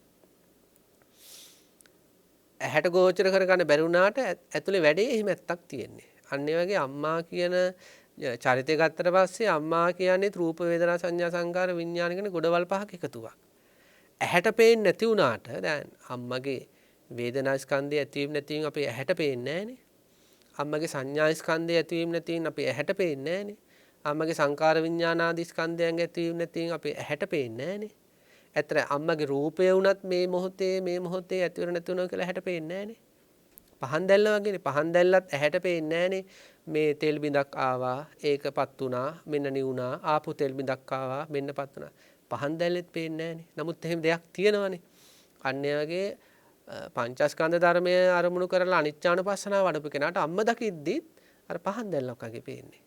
ඇහැට ගෝචර කරගන්න බැරි වුණාට ඇතුලේ වැඩේ එහෙම ඇත්තක් තියෙන්නේ. අන්න ඒ වගේ අම්මා කියන චරිතය ගත්තට පස්සේ අම්මා කියන්නේ රූප වේදනා සංඥා සංකාර විඥාන කියන ගොඩවල් පහක එකතුවක්. ඇහැට පේන්නේ නැති වුණාට දැන් අම්මගේ වේදනා ස්කන්ධය ඇතිවීම නැතිවීම අපේ ඇහැට පේන්නේ නැහනේ. අම්මගේ සංඥා ස්කන්ධය ඇතිවීම නැතිවීම අපේ ඇහැට පේන්නේ නැහනේ. අම්මගේ සංකාර විඥාන ආදී ස්කන්ධයන් ඇතිවීම නැතිවීම අපේ ඇහැට පේන්නේ නැහනේ. ඇත්තට අම්මගේ රූපය වුණත් මේ මොහොතේ ඇතිවර නැති වෙනවා කියලා ඇහැට පේන්නේ නැහනේ. පහන් දැල්ල වගේනේ. පහන් දැල්ලත් ඇහැට පේන්නේ නැහනේ. මේ තෙල් බිඳක් ආවා ඒකපත් වුණා මෙන්න නිවුණා ආපු තෙල් බිඳක් ආවා මෙන්නපත් වුණා. පහන් දැල්ලෙත් පේන්නේ නැහනේ. නමුත් එහෙම දෙයක් තියෙනවනේ. අන්න ඒ වගේ පංචස්කන්ධ ධර්මය අරමුණු කරලා අනිච්චානුපස්සනාව වඩපු කෙනාට අම්ම දකිද්දිත් අර පහන් දැල්ලක් වගේ පේන්නේ.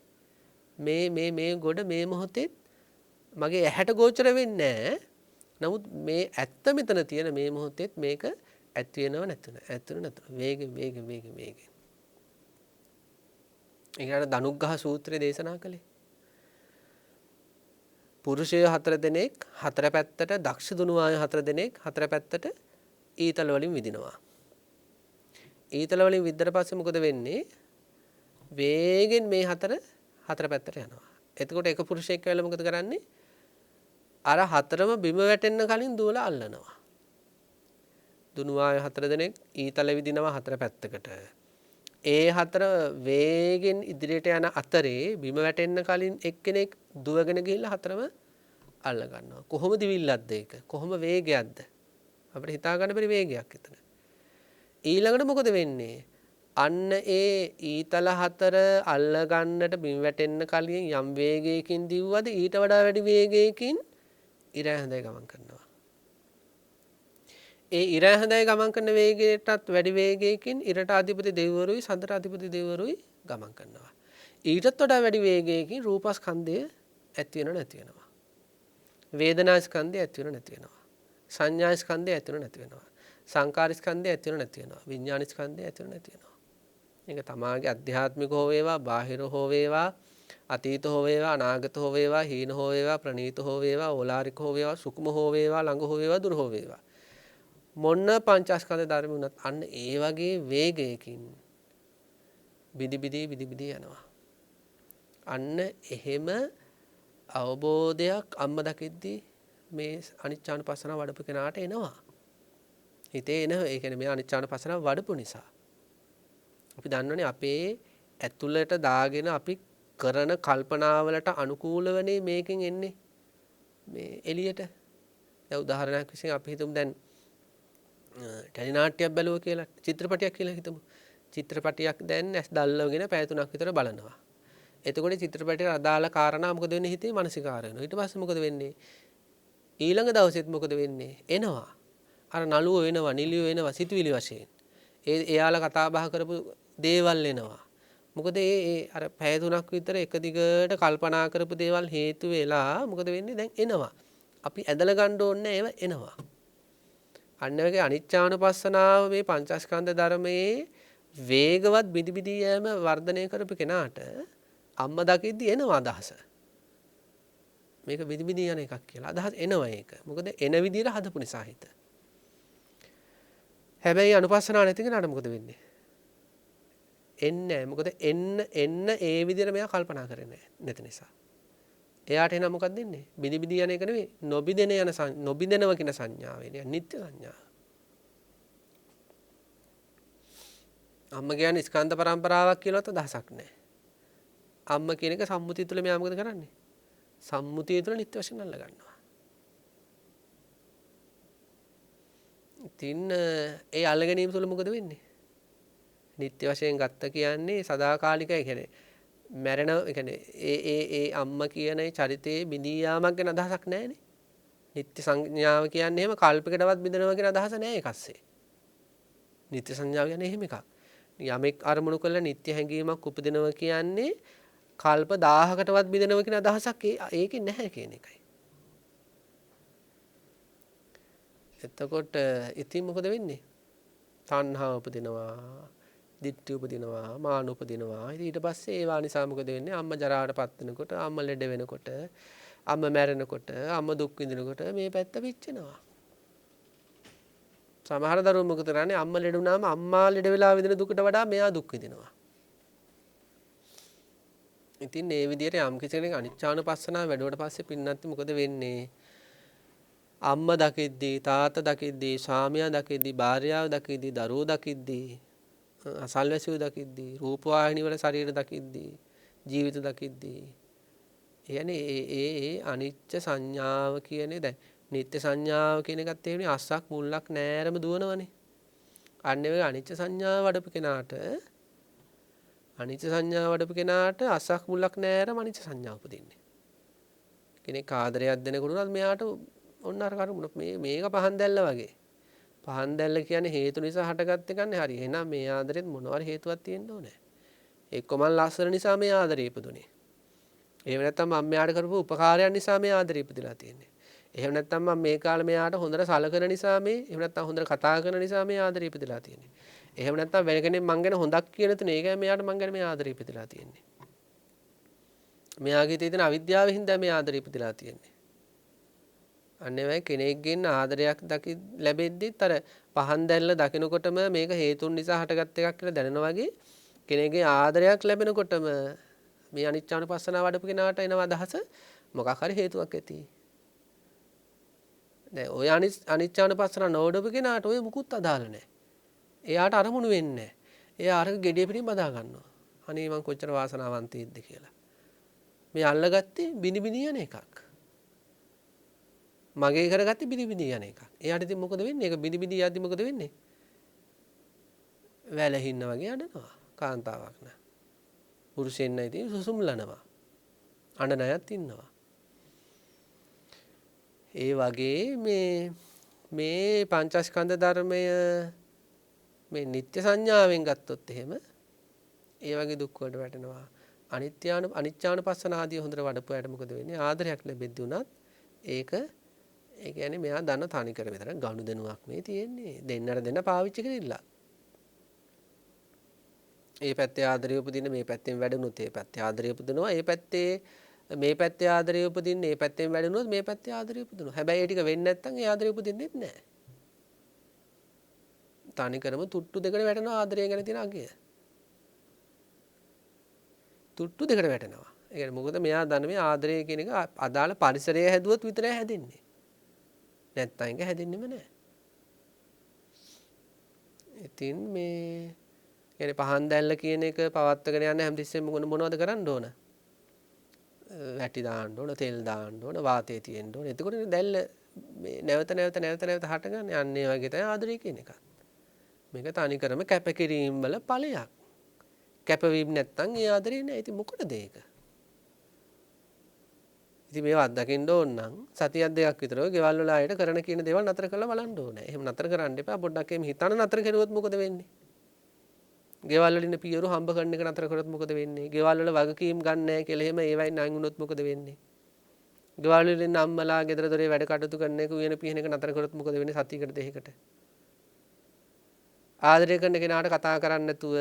මේ ගොඩ මේ මොහොතේ මගේ ඇහැට ගෝචර වෙන්නේ නැහැ. නමුත් මේ ඇත්ත මෙතන තියෙන මේ මොහොතේත් මේක ඇති වෙනව නැතුන වේගෙන් ඒකට ධනුග්ගහ සූත්‍රය දේශනා කළේ. පුරුෂයෝ 4 දෙනෙක් 4 පැත්තට දක්ෂ දුනුවායෝ 4 දෙනෙක් 4 පැත්තට ඊතල වලින් විදිනවා. ඊතල වලින් විද්දට පස්සේ මොකද වෙන්නේ? වේගෙන් මේ 4 පැත්තට යනවා. එතකොට එක පුරුෂයෙක් වෙලා මොකද කරන්නේ? අර 4ම බිම වැටෙන්න කලින් දුවලා අල්ලනවා. දුනුවායෝ 4 දෙනෙක් ඊතල විදිනවා 4 පැත්තකට. ඒ 4 වේගෙන් ඉදිරියට යන අතරේ බිම වැටෙන්න කලින් එක්කෙනෙක් දුවගෙන ගිහිල්ලා 4ම අල්ල ගන්නවා. කොහොම දිවිල්ලක්ද ඒක? කොහොම වේගයක්ද? අපිට හිතා ගන්න බැරි වේගයක් එතන. ඊළඟට මොකද වෙන්නේ? අන්න ඒ ඊතල 4 අල්ල ගන්නට බිම වැටෙන්න කලින් යම් වේගයකින් දිව්වද ඊට වඩා වැඩි වේගයකින් ඉර ඇඳයි ගමන් කරනවා. ඒ ඉර ඇඳයි ගමන් කරන වේගයටත් වැඩි වේගයකින් ඉරට අධිපති දෙවිවරුයි සඳට අධිපති දෙවිවරුයි ගමන් කරනවා. ඊටත් වඩා වැඩි වේගයකින් රූපස්කන්ධය ඇති වෙනව නැති වෙනවා. වේදනා ස්කන්ධය ඇති වෙනව නැති වෙනවා. සංඥා ස්කන්ධය ඇති වෙනව නැති වෙනවා. සංකාර ස්කන්ධය ඇති වෙනව නැති වෙනවා. විඥාන ස්කන්ධය ඇති වෙනව නැති වෙනවා. මේක තමාගේ අධ්‍යාත්මික හෝ වේවා බාහිර හෝ වේවා අතීත හෝ වේවා අනාගත හෝ වේවා හීන හෝ වේවා ප්‍රනීත හෝ වේවා ඕලාරික හෝ වේවා සුකුම හෝ වේවා ළඟ හෝ වේවා දුර හෝ වේවා මොන පංචස්කන්ධ ධර්ම වුණත් අන්න ඒ වගේ වේගයකින් බිදි යනවා. අන්න එහෙම අවබෝධයක් අම්ම දකිද්දී මේ අනිච්චානුපස්සනාව වඩපු කෙනාට එනවා. හිතේ එන ඒ කියන්නේ මේ අනිච්චානුපස්සනාව වඩපු නිසා. අපි දන්නවනේ අපේ ඇතුළට දාගෙන අපි කරන කල්පනාවලට අනුකූලවනේ මේකෙන් එන්නේ මේ එළියට. දැන් උදාහරණයක් විදිහට අපි හිතමු දැන් ටෙලි නාට්‍යයක් බැලුවා කියලා චිත්‍රපටයක් කියලා හිතමු. චිත්‍රපටයක් දැන් ඇස් දැල්වගෙන පැය 3ක් විතර බලනවා. එතකොට චිත්‍රපටයේ අදාළ කාරණා මොකද වෙන්නේ හිතේ මානසිකාර වෙනවා. ඊට පස්සේ මොකද වෙන්නේ? ඊළඟ දවසෙත් මොකද වෙන්නේ? එනවා. අර නළුව වෙනවා, නිලිය වෙනවා සිතුවිලි වශයෙන්. එයාලා කතා බහ කරපු දේවල් එනවා. මොකද ඒ අර පැය 3ක් විතර එක දිගට කල්පනා කරපු දේවල් හේතු වෙලා මොකද වෙන්නේ? දැන් එනවා. අපි ඇදලා ගන්න ඕනේ ඒව එනවා. අන්න වගේ අනිච්චානුපස්සනාව මේ පංචස්කන්ධ ධර්මයේ වේගවත් බිදි යෑම වර්ධනය කරපු කෙනාට අම්ම දකිද්දි එනවා අදහස. මේක බිදි යන එකක් කියලා. අදහස් එනවා ඒක. මොකද එන විදිහට හදපු නිසා හිත. හැබැයි අනුපස්සනාව නැති කෙනාට මොකද වෙන්නේ? එන්නේ නැහැ. මොකද එන්න ඒ විදිහට මෙයා කල්පනා කරන්නේ නැති නිසා. එයාට එන මොකක්ද දෙන්නේ? බිදි යන එක නෙවෙයි. නොබිදෙනව කියන සංඥාව එන්නේ. නිත්‍ය සංඥාව. අම්ම කියන්නේ ස්කන්ධ පරම්පරාවක් කියලාත් අදහසක් නැහැ. අම්ම කියන එක සම්මුතිය තුළ මෙයා මොකද කරන්නේ? සම්මුතිය තුළ නිත්‍ය වශයෙන් අල්ල ගන්නවා. ඉතින් ඒ අල්ල ගැනීම තුළ මොකද වෙන්නේ? නිත්‍ය වශයෙන් ගත්ත කියන්නේ සදාකාලිකයි කියන්නේ මැරෙන කියන්නේ ඒ අම්ම කියන චරිතයේ බිඳී යාමක් ගැන අදහසක් නැහැනේ. නිත්‍ය සංඥාව කියන්නේ එහෙම කල්පයකටවත් බිඳනවා කියන අදහස නැහැ ඒකස්සේ. නිත්‍ය සංඥාව කියන්නේ එහෙම එකක්. යමෙක් අරමුණු කළ නිත්‍ය හැඟීමක් උපදිනවා කියන්නේ කල්ප 1000කටවත් බිඳනවා කියන අදහසක් ඒකේ නැහැ කියන එකයි. එතකොට ඉතින් මොකද වෙන්නේ? තණ්හාව උපදිනවා, දිට්ඨි උපදිනවා, මාන උපදිනවා. ඊට පස්සේ ඒවා නිසා මොකද වෙන්නේ? අම්ම ජරාවටපත් වෙනකොට, අම්ම ලෙඩ වෙනකොට, අම්ම මැරෙනකොට, අම්ම දුක් විඳිනකොට මේ පැත්ත පිච්චෙනවා. සමහර දරුවෝ මොකද කරන්නේ? අම්ම ලෙඩ වුණාම අම්මා ලෙඩ වෙලා විඳින දුකට වඩා මෙයා දුක් විඳිනවා. ඉතින් මේ විදිහට යම් කෙනෙක් අනිච්චානුපස්සනාව වැඩුවට පස්සේ පින්නත් මොකද වෙන්නේ? අම්ම දකිද්දී, තාත්තා දකිද්දී, ස්වාමියා දකිද්දී, භාර්යාව දකිද්දී, දරුවෝ දකිද්දී අසල්වැසියෝ දකිද්දී, රූපවාහිනී වල ශරීර දකිද්දී, ජීවිත දකිද්දී, කියන්නේ ඒ අනිච්ච සංඥාව කියන්නේ දැන් නිත්‍ය සංඥාව කියන එකත් එහෙමනේ අස්සක් මුල්ලක් නෑරම දුවනවනේ. අන්න ඒ අනිච්ච සංඥාව වඩපු කෙනාට අස්සක් මුල්ලක් නෑරම අනිච්ච සංඥාව උපදින්නේ. කෙනෙක් ආදරයක් දෙනකොට උනත් මෙයාට ඔන්න අර කරුණ මේක පහන් දැල්ල වගේ. පහන් දැල්ල කියන්නේ හේතු නිසා හටගත්ත එකන්නේ. හරි. එහෙනම් මේ ආදරෙත් මොනවාරි හේතුවක් තියෙන්න ඕනේ. එක්ක මං ලස්සන නිසා මේ ආදරේ ඉපදුනේ. එහෙම නැත්නම් මම මෙයාට කරපු උපකාරයන් නිසා මේ ආදරේ ඉපදලා තියෙන්නේ. එහෙම නැත්නම් මම මේ කාලේ මෙයාට හොඳට සලකන නිසා මේ එහෙම නැත්නම් හොඳට කතා කරන නිසා මේ ආදරේ ඉපදලා තියෙන්නේ. එහෙම නැත්නම් වෙන කෙනෙක් මං ගැන හොඳක් කියන තුන ඒකයි මෙයාට මං ගැන මේ ආදරේ ඉපදලා තියෙන්නේ. මෙයාගේ තියෙන අවිද්‍යාවෙන් හින්දා මේ ආදරේ ඉපදලා තියෙන්නේ. අන්න ඒ වගේ කෙනෙක්ගෙන් ආදරයක් ලැබෙද්දිත් අර පහන් දැල්ල දකිනකොටම මේක හේතුන් නිසා හටගත් එකක් කියලා දැනෙනවා වගේ කෙනෙක්ගේ ආදරයක් ලැබෙනකොටම මේ අනිච්චානුපස්සනාව වඩපු කෙනාට එන අදහස මොකක් හරි හේතුවක් ඇති. දැන් ඔය අනිච්චානුපස්සනාව නොවඩපු කෙනාට ඔය මුකුත් අදාළ නැහැ. එයාට අරමුණු වෙන්නේ නැහැ. එයා අර gediya පිටින් බදා ගන්නවා. අනේ මං කොච්චර වාසනාවන්තයෙක්ද කියලා. මේ අල්ලගත්තේ බිනි යන එකක්. මගේ කරගත්තේ බිනි යන එකක්. එයාට ඉතින් මොකද වෙන්නේ? ඒක බිනි යද්දි මොකද වෙන්නේ? වැලහින්න වගේ අඬනවා. කාන්තාවක් නා. පුරුෂයෙක් නම් ඉතින් සුසුම්ලනවා. අඬන අයත් ඉන්නවා. ඒ වගේ මේ පංචස්කන්ධ ධර්මය මේ නිත්‍ය සංඥාවෙන් ගත්තොත් එහෙම ඒ වගේ දුක් වලට වැටෙනවා. අනිච්චානුපස්සන ආදී හොඳට වඩපුවාට මොකද වෙන්නේ? ආදරයක් ලැබෙද්දී උනත් ඒක ඒ කියන්නේ මෙයා දන්න තනි කර විතර ගනුදෙනුවක් මේ තියෙන්නේ. දෙන්නට දෙන්න පාවිච්චි කරilla. ඒ පැත්තේ ආදරය උපදින්න මේ පැත්තෙන් වැඩුණොත් ඒ පැත්තේ ආදරය උපදිනවා. ඒ පැත්තේ මේ පැත්තේ ආදරය උපදින්න ඒ පැත්තෙන් වැඩුණොත් මේ පැත්තේ ආදරය උපදිනවා. හැබැයි ඒ ටික වෙන්නේ නැත්නම් ඒ ආදරය උපදින්නේ නැහැ. තනි කරම තුට්ටු දෙකට වැටෙනවා ආදරය ගැන තියෙන අගය. තුට්ටු දෙකට වැටෙනවා. ඒ කියන්නේ මොකද මෙයා දන්න මේ ආදරය කියන එක අදාළ පරිසරය හැදුවොත් විතරයි හැදෙන්නේ. නැත්තම් ඒක හැදෙන්නෙම නැහැ. ඉතින් මේ කියන්නේ පහන් දැල්ල කියන එක පවත්වගෙන යන්න හැමතිස්සෙම මොනවද කරන්න ඕන? වැටි දාන්න ඕන, තෙල් දාන්න ඕන, වාතය තියෙන්න ඕන. එතකොට දැල්ල මේ නැවත හටගන්න යන්නේ වගේ තමයි ආදරය කියන එක. මේක තනි කරම කැපකිරීම වල ඵලයක්. කැපවීම නැත්තම් ඒ ආදරේ නෑ. ඉතින් මොකටද ඒක? ඉතින් මේව අත්දකින්න ඕන නම් සතියක් දෙකක් විතර ඔය ගෙවල් වල ආයෙත් කරන කියන දේවල් නතර කරලා බලන්න ඕනේ. එහෙම නතර කරන්න එපා. පොඩ්ඩක් එහෙම හිතන නතර කරුවොත් මොකද වෙන්නේ? ගෙවල් වල ඉන්න පියවරු හම්බ කරන එක නතර කරොත් මොකද වෙන්නේ? ගෙවල් වල වගකීම් ගන්න නැහැ කියලා එහෙම ඒවයින් නැං වුණොත් මොකද වෙන්නේ? ගෙවල් වල ඉන්න අම්මලා ගෙදර දොරේ වැඩ කටයුතු කරන එක උයන පිහින එක නතර කරොත් මොකද වෙන්නේ? සතියකට දෙකකට. ආදරය කරන කෙනාට කතා කරන්නේ නැතුව,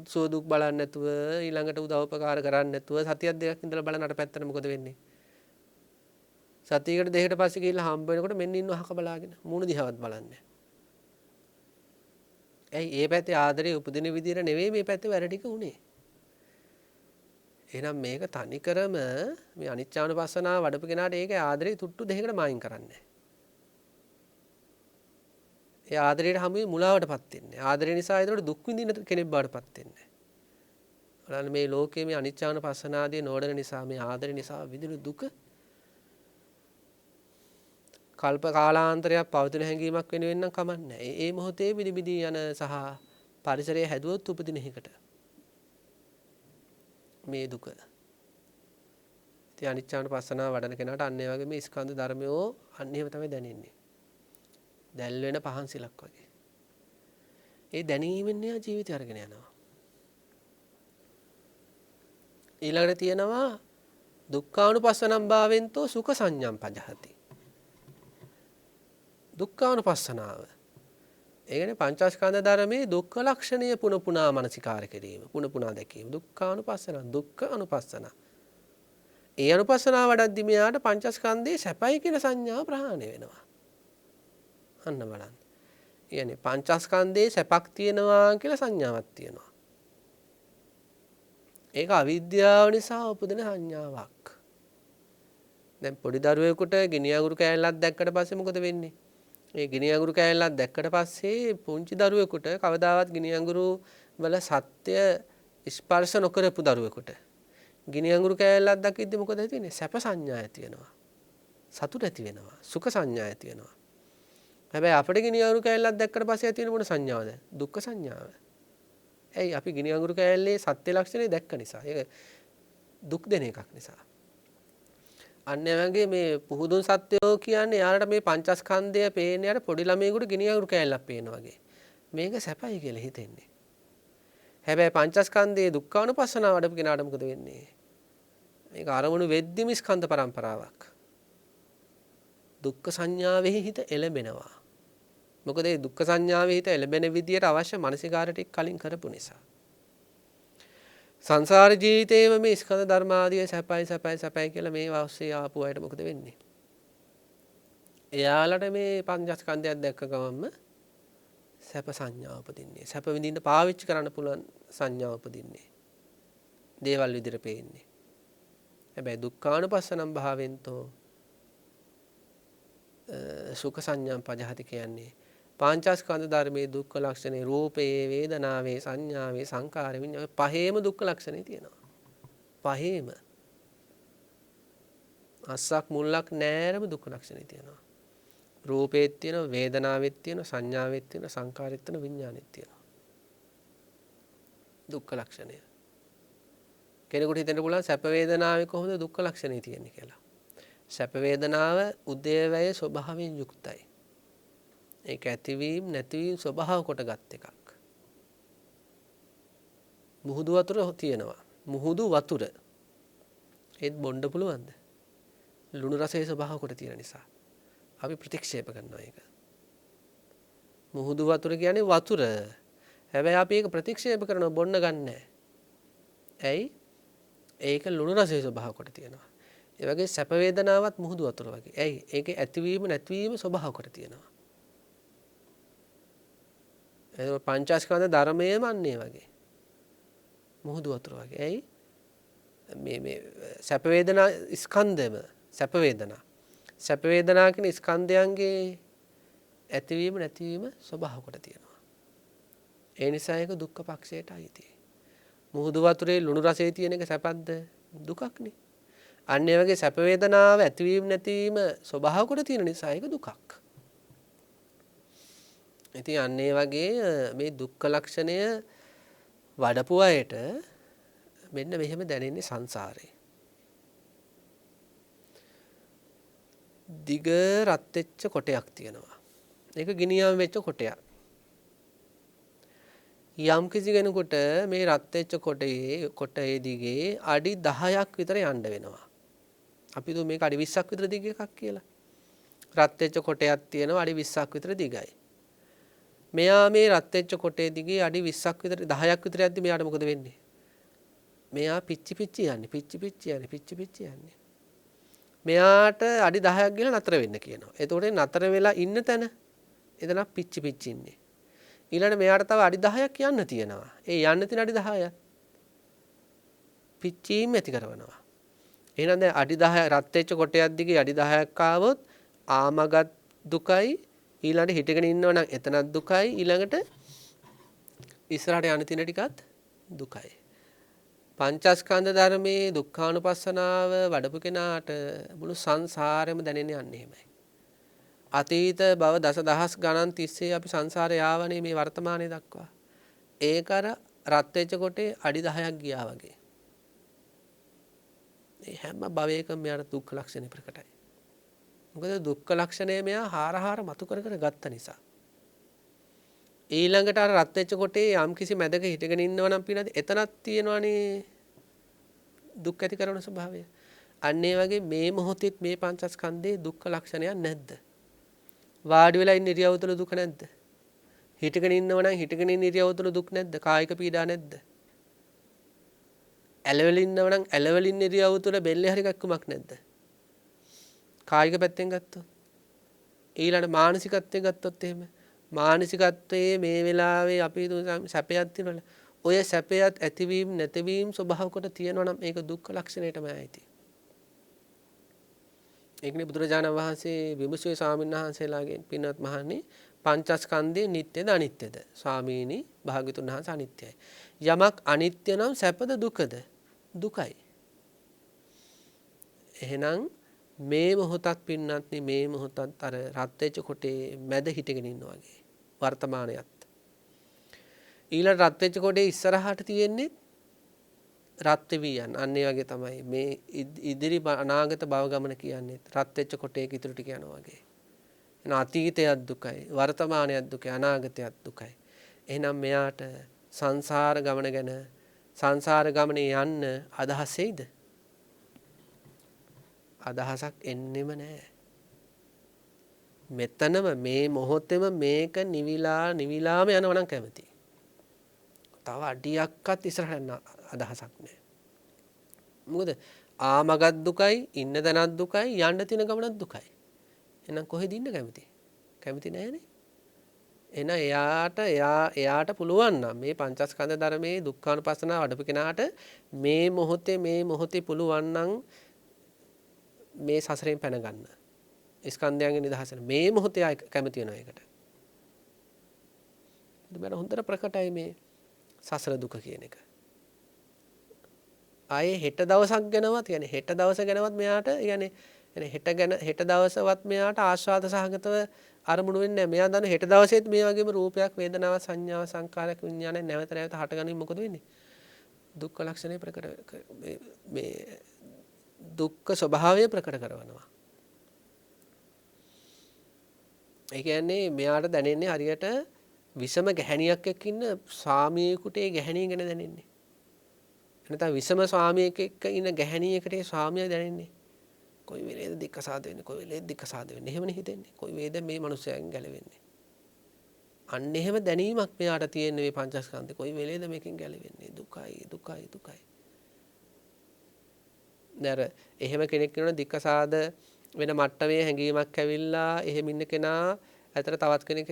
සුව දුක් බලන්නේ නැතුව, ඊළඟට උදව්පකාර කරන්නේ නැතුව සතියක් දෙකක් ඉඳලා බලනට පැත්තට මොකද වෙන්නේ? සතියකට දෙකකට පස්සේ ගිහිල්ලා හම්බ වෙනකොට මෙන්න ඉන්න අහක බලාගෙන මූණ දිහාවත් බලන්නේ. ඇයි ඒ පැත්තේ ආදරේ උපදින විදියට නෙවෙයි මේ පැත්තේ වැඩ ටික උනේ. එහෙනම් මේක තනි කරම මේ අනිච්චානුපස්සනාව වඩපු කෙනාට ඒක ආදරේ තුට්ටු දෙකකට මායින් කරන්නේ. ඒ ආදරේට හැමෝම මුලාවටපත් වෙන්නේ. ආදරේ නිසා ඒකට දුක් විඳින කෙනෙක් බවටපත් වෙන්නේ. බලන්න මේ ලෝකයේ මේ අනිච්චානුපස්සනාදී නෝඩන නිසා මේ ආදරේ නිසා විඳින දුක කල්ප කාලාන්තරයක් පවතින හැඟීමක් වෙනුවෙන් නම් කමන්නේ. ඒ මොහොතේ විනිවිදී යන සහ පරිසරය හැදුවොත් උපදින එකකට මේ දුක. ඉතින් අනිච්චානුපස්සනාව වඩන කෙනාට අන්න ඒ වගේ මේ ස්කන්ධ ධර්මයෝ අන්න එහෙම තමයි දැනෙන්නේ. දැල් වෙන පහන් සිලක් වගේ. ඒ දැනීමෙන් යා ජීවිතය අරගෙන යනවා. ඊළඟට තියෙනවා දුක්ඛානුපස්සනම් භාවෙන්තෝ සුඛ සංඥම් පජහති. දුක්ඛානුපස්සනාව. ඒ කියන්නේ පංචස්කන්ධ ධර්මයේ දුක්ඛ ලක්ෂණය පුන පුනා මනසිකාර කිරීම. පුන පුනා දැකීම. දුක්ඛානුපස්සන, දුක්ඛ අනුපස්සන. ඒ අනුපස්සනාව වඩද්දි මෙයාට පංචස්කන්ධයේ සැපයි කියන සංඥාව ප්‍රහාණය වෙනවා. අන්න බලන්න. කියන්නේ පංචස්කන්ධයේ සැපක් තියෙනවා කියලා සංඥාවක් තියෙනවා. ඒක අවිද්‍යාව නිසා උපදින සංඥාවක්. දැන් පොඩි දරුවෙකුට ගිනි අඟුරු කෑල්ලක් දැක්කට පස්සේ මොකද වෙන්නේ? මේ ගිනි අඟුරු කෑල්ලක් දැක්කට පස්සේ පුංචි දරුවෙකුට කවදාවත් ගිනි අඟුරු වල සත්‍ය ස්පර්ශ නොකරපු දරුවෙකුට ගිනි අඟුරු කෑල්ලක් දකිද්දි මොකද ඇති වෙන්නේ? සැප සංඥා ඇති වෙනවා. සතුට ඇති වෙනවා. සුඛ සංඥා ඇති වෙනවා. හැබැයි අපිට ගිනි අඟුරු කෑල්ලක් දැක්කට පස්සේ ඇති වෙන මොන සංඥාවද? දුක්ඛ සංඥාව. ඇයි? අපි ගිනි අඟුරු කෑල්ලේ සත්‍ය ලක්ෂණය දැක්ක නිසා. ඒක දුක් දෙන එකක් නිසා. අන්න ඒ වගේ මේ පුහුදුන් සත්‍යෝ කියන්නේ යාලට මේ පංචස්කන්ධය පේන්නේ අර පොඩි ළමයෙකුට ගිනි අඟුරු කෑල්ලක් පේනවා වගේ. මේක සැපයි කියලා හිතෙන්නේ. හැබැයි පංචස්කන්ධයේ දුක්ඛානුපස්සනාව වඩපු කෙනාට මොකද වෙන්නේ? මේක අරමුණු වෙද්දිම ස්කන්ධ පරම්පරාවක්. දුක්ඛ සංඥාවෙහි හිත එළඹෙනවා. මොකද මේ දුක්ඛ සංඥාවෙහි හිත එළඹෙන විදියට අවශ්‍ය මානසිකාර ටික කලින් කරපු නිසා. සංසාර ජීවිතේම මේ ස්කන්ධ ධර්ම ආදිය සැපයි කියලා මේ වාස්සේ ආපු අයට මොකද වෙන්නේ? එයාලට මේ පංචස්කන්ධයක් දැක්ක ගමන්ම සැප සංඥා උපදින්නේ. සැප විඳින්න පාවිච්චි කරන්න පුළුවන් සංඥා උපදින්නේ. දේවල් විදිහට පේන්නේ. හැබැයි දුක්ඛානුපස්සනම් භාවෙන්තෝ සුඛ සංඥාම් පජහති කියන්නේ පංචස්කන්ධ ධර්මයේ දුක්ඛ ලක්ෂණේ රූපේ වේදනාවේ සංඥාවේ සංකාර විඤ්ඤාණය පහේම දුක්ඛ ලක්ෂණේ තියෙනවා. පහේම අස්සක් මුල්ලක් නෑරම දුක්ඛ ලක්ෂණේ තියෙනවා. රූපේත් තියෙනවා වේදනාවෙත් තියෙනවා සංඥාවෙත් තියෙනවා සංකාරෙත් තියෙනවා විඤ්ඤාණෙත් තියෙනවා. දුක්ඛ ලක්ෂණය. කෙනෙකුට හිතෙන්න පුළුවන් සැප වේදනාවේ කොහොමද දුක්ඛ ලක්ෂණේ තියෙන්නේ කියලා. සැප වේදනාව උදේවැය ස්වභාවයෙන් යුක්තයි. ඒක ඇතිවීම නැතිවීම ස්වභාව කොටගත් එකක්. මුහුදු වතුර තියෙනවා. මුහුදු වතුර ඒත් බොන්න පුළුවන්ද? ලුණු රසයේ ස්වභාව කොට තියෙන නිසා අපි ප්‍රතික්ෂේප කරනවා ඒක. මුහුදු වතුර කියන්නේ වතුර. හැබැයි අපි ඒක ප්‍රතික්ෂේප කරනවා බොන්න ගන්නෑ. ඇයි? ඒක ලුණු රසයේ ස්වභාව කොට තියෙනවා. ඒ වගේ සැප වේදනාවත් මුහුදු වතුර වගේ. ඇයි? ඒකේ ඇතිවීම නැතිවීම ස්වභාව කොට තියෙනවා. ඒ පංචස්කන්ධ ධර්මයේම අන්නේ වගේ. මුහුදු වතුර වගේ. ඇයි? මේ සැප වේදනා ස්කන්ධෙම සැප වේදනා. සැප වේදනා කියන ස්කන්ධයන්ගේ ඇතිවීම නැතිවීම ස්වභාව කොට තියෙනවා. ඒ නිසා ඒක දුක්ඛ පක්ෂයට අයිතියි. මුහුදු වතුරේ ලුණු රසයේ තියෙන එක සැපද්ද? දුකක්නේ. අන්න ඒ වගේ සැප වේදනාව ඇතිවීම නැතිවීම ස්වභාව කොට තියෙන නිසා ඒක දුකක්. ඉතින් අන්න ඒ වගේ මේ දුක්ඛ ලක්ෂණය වඩපු අයට මෙන්න මෙහෙම දැනෙන්නේ සංසාරේ. දිග රත් වෙච්ච කොටයක් තියෙනවා. ඒක ගිනියම් වෙච්ච කොටයක්. යම් කිසි කෙනෙකුට මේ රත් වෙච්ච කොටේ දිගේ අඩි 10ක් විතර යන්න වෙනවා. අපි දු මේක අඩි 20ක් විතර දිග එකක් කියලා. රත් වෙච්ච කොටයක් තියෙනවා අඩි 20ක් විතර දිගයි. මෙයා මේ රත් වෙච්ච කොටේ දිගේ අඩි 20ක් විතර 10ක් විතර යද්දි මෙයාට මොකද වෙන්නේ? මෙයා පිච්චි යන්නේ. මෙයාට අඩි 10ක් ගිහලා නතර වෙන්න කියනවා. එතකොට නතර වෙලා ඉන්න තැන එතන පිච්චි ඉන්නේ. ඊළඟට මෙයාට තව අඩි 10ක් යන්න තියෙනවා. ඒ යන්න තියෙන අඩි 10ක් පිච්චීම් ඇති කරනවා. එහෙනම් දැන් අඩි 10 රත් වෙච්ච කොටයක් දිගේ අඩි 10ක් ආවොත් ආමගත් දුකයි ඊළඟට හිටගෙන ඉන්නව නම් එතනත් දුකයි ඊළඟට ඉස්සරහට යන්න තියෙන ටිකත් දුකයි. පංචස්කන්ධ ධර්මයේ දුක්ඛානුපස්සනාව වඩපු කෙනාට මුළු සංසාරෙම දැනෙන්නේ අන්න එහෙමයි. අතීත භව දසදහස් ගණන් තිස්සේ අපි සංසාරේ ආවනේ මේ වර්තමානයේ දක්වා. ඒක අර රත් වෙච්ච කොටේ අඩි 10ක් ගියා වගේ. මේ හැම භවයකම මෙයාට දුක්ඛ ලක්ෂණය ප්‍රකටයි. මොකද දුක්ඛ ලක්ෂණය මෙයා හාර මතු කර ගත්ත නිසා. ඊළඟට අර රත් වෙච්ච කොටේ යම් කිසි මැදක හිටගෙන ඉන්නව නම් පිනද එතනක් තියෙනවනේ දුක් ඇති කරන ස්වභාවය. අන්න ඒ වගේ මේ මොහොතේ මේ පංචස්කන්ධේ දුක්ඛ ලක්ෂණයක් නැද්ද? වාඩි වෙලා ඉන්න ඉරියව් තුළ දුක නැද්ද? හිටගෙන ඉන්නව නම් හිටගෙන ඉන්න ඉරියව් තුළ දුක් නැද්ද? කායික පීඩා නැද්ද? ඇලවල ඉන්නව නම් ඇලවල ඉන්න ඉරියව් තුළ බෙල්ලේ හරි කක්කමක් නැද්ද? කායික පැත්තෙන් ගත්තොත් ඊළඟ මානසිකත්වයෙන් ගත්තොත් එහෙම මානසිකත්වයේ මේ වෙලාවේ අපි සැපයක් තියෙනවල ඔය සැපයත් ඇතිවීම නැතිවීම ස්වභාව කොට තියෙනවා නම් ඒක දුක්ඛ ලක්ෂණයටමයි ඇති. ඒකනේ බුදුරජාණන් වහන්සේ විමුක්තිය ස්වාමීන් වහන්සේලාගෙන් පින්වත් මහණනි පංචස්කන්ධය නිට්ටයද අනිත්‍යද? ස්වාමීනි භාග්‍යතුන් වහන්සේ අනිත්‍යයි. යමක් අනිත්‍ය නම් සැපද දුකද? දුකයි. එහෙනම් මේ මොහොතත් පින්නත්නි මේ මොහොතත් අර රත් වෙච්ච කොටේ මැද හිටගෙන ඉන්නවා වගේ වර්තමානයත්. ඊළඟ රත් වෙච්ච කොටේ ඉස්සරහට තියෙන්නේ රත් වෙවි යන. අන්න ඒ වගේ තමයි මේ ඉදිරි අනාගත භව ගමන කියන්නේ රත් වෙච්ච කොටේ ඉතුරු ටික යනවා වගේ. එහෙනම් අතීතයත් දුකයි, වර්තමානයත් දුකයි, අනාගතයත් දුකයි. එහෙනම් මෙයාට සංසාර ගමන ගැන සංසාර ගමනේ යන්න අදහස් එයිද? අදහසක් එන්නෙම නැහැ. මෙතනම මේ මොහොතේම මේක නිවිලාම යනවා නම් කැමති. තව අඩියක්වත් ඉස්සරහට යන්න අදහසක් නැහැ. මොකද ආමගත් දුකයි, ඉන්න තැනත් දුකයි, යන්න තියෙන ගමනත් දුකයි. එහෙනම් කොහෙද ඉන්න කැමති? කැමති නැහැනේ. එහෙනම් එයාට පුළුවන් නම් මේ පංචස්කන්ධ ධර්මයේ දුක්ඛානුපස්සනාව වඩපු කෙනාට මේ මොහොතේ පුළුවන් නම් මේ සසරෙන් පැන ගන්න. ස්කන්ධයන්ගේ නිදහස මේ මොහොතේ කැමති වෙනවා ඒකට. මට හොඳට ප්‍රකටයි මේ සසර දුක කියන එක. ආයේ හෙට දවසක් ගැනවත් يعني හෙට දවස ගැනවත් මෙයාට يعني හෙට දවසවත් මෙයාට ආස්වාද සහගතව අරමුණු වෙන්නේ නැහැ. මෙයා දන්න හෙට දවසේත් මේ වගේම රූපයක්, වේදනාවක්, සංඥාවක්, සංකාරයක්, විඥානයක් නැවත හටගනින් මොකද වෙන්නේ? දුක්ඛ ලක්ෂණය ප්‍රකට මේ දුක්ඛ ස්වභාවය ප්‍රකට කරනවා. ඒ කියන්නේ මෙයාට දැනෙන්නේ හරියට විෂම ගැහණියක් එක්ක ඉන්න ස්වාමියෙකුට ඒ ගැහණිය ගැන දැනෙන්නේ. නැත්නම් විෂම ස්වාමියෙක් එක්ක ඉන්න ගැහණියකට ඒ ස්වාමියා දැනෙන්නේ. කොයි වෙලේද දික්කසාද වෙන්නේ, කොයි වෙලේද දික්කසාද වෙන්නේ. එහෙමනේ හිතෙන්නේ. කොයි වේද මේ මනුස්සයන් ගැලවෙන්නේ. අන්න එහෙම දැනීමක් මෙයාට තියෙන මේ පංචස්කන්ධේ. කොයි වෙලේද මේකෙන් ගැලවෙන්නේ. දුකයි. දැන් එහෙම කෙනෙක් කෙනා දික්කසාද වෙන මට්ටමේ හැඟීමක් ඇවිල්ලා එහෙම ඉන්න කෙනා ඇතර තවත් කෙනෙක්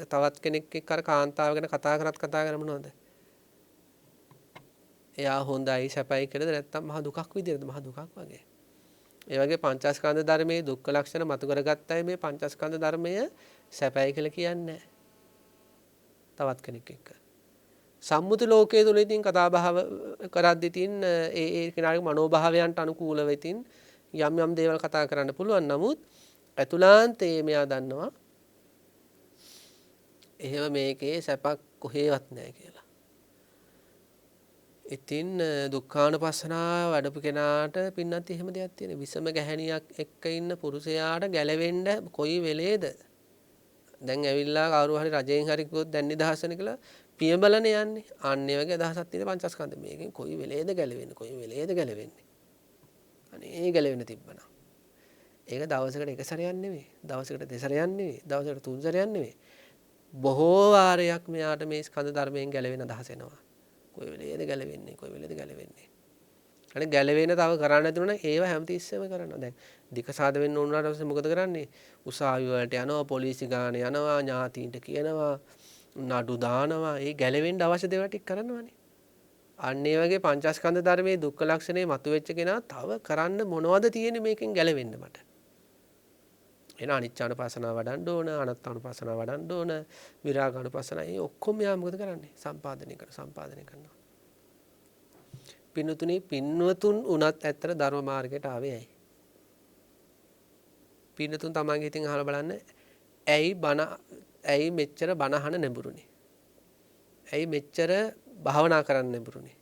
තවත් කෙනෙක් එක්ක අර කාන්තාව ගැන කතා කර මොනවද? එයා හොඳයි සැපයි කියලාද නැත්නම් මහ දුකක් විදියටද? මහ දුකක් වගේ. ඒ වගේ පංචස්කන්ධ ධර්මයේ දුක්ඛ ලක්ෂණ මතු කරගත්තයි මේ පංචස්කන්ධ ධර්මය සැපයි කියලා කියන්නේ තවත් කෙනෙක් එක්ක. සම්මුති ලෝකයේ තුල ඉතින් කතා බහ කරද්දී තින් ඒ කෙනාගේ මනෝභාවයන්ට අනුකූලව ඉතින් යම් දේවල් කතා කරන්න පුළුවන්. නමුත් අතුලාන්තයේ මෙයා දන්නවා එහෙම මේකේ සැපක් කොහෙවත් නැහැ කියලා. ඉතින් දුක්ඛානුපස්සනාව වඩපු කෙනාට පින්නත් එහෙම දෙයක් තියෙනවා. විසම ගැහණියක් එක්ක ඉන්න පුරුෂයාට ගැලවෙන්න කොයි වෙලේද? දැන් ඇවිල්ලා කවුරු හරි රජෙන් හරි කිව්වොත් දැන් නිදහස් වෙන කියලා පියඹලන යන්නේ. අන්න ඒ වගේ අදහසක් තියෙන පංචස්කන්ධ. මේකෙන් කොයි වෙලේද ගැලවෙන්නේ? අනේ ගැලවෙන්න තිබ්බනම්. ඒක දවසකට එක සැරයක් නෙවෙයි. දවසකට දෙසරයක් නෙවෙයි. දවසකට තුන් සැරයක් නෙවෙයි. බොහෝ වාරයක් මෙයාට මේ ස්කන්ධ ධර්මයෙන් ගැලවෙන අදහස එනවා. කොයි වෙලේද ගැලවෙන්නේ? අනේ ගැලවෙන්න තව කරන්න දුන්නා ඒව හැමතිස්සෙම කරනවා. දැන් දිකසාද වෙන්න ඕන වුණාට පස්සේ මොකද කරන්නේ? උසාවි වලට යනවා, පොලිසි ගාන යනවා, ඥාතීන්ට කියනවා, නඩු දානවා. ඒ ගැලවෙන්න අවශ්‍ය දේවල් ටික කරනවානේ. අන්න ඒ වගේ පංචස්කන්ධ ධර්මයේ දුක්ඛ ලක්ෂණේ මතුවෙච්ච කෙනා තව කරන්න මොනවද තියෙන්නේ මේකෙන් ගැලවෙන්න මට? එන අනිච්චානුපස්සනාව වඩන්න ඕන, අනාත්මානුපස්සනාව වඩන්න ඕන, විරාගානුපස්සනාව. මේ ඔක්කොම යා මොකද කරන්නේ? සම්පාදනය කරනවා. පින්වතුන් උනත් ඇත්තට ධර්ම මාර්ගයට ආවේ ඇයි? පින්වතුන් තමන්ගේ ඉතින් අහලා බලන්න ඇයි මෙච්චර බණ අහන නැඹුරුනේ? ඇයි මෙච්චර භාවනා කරන්න නැඹුරුනේ?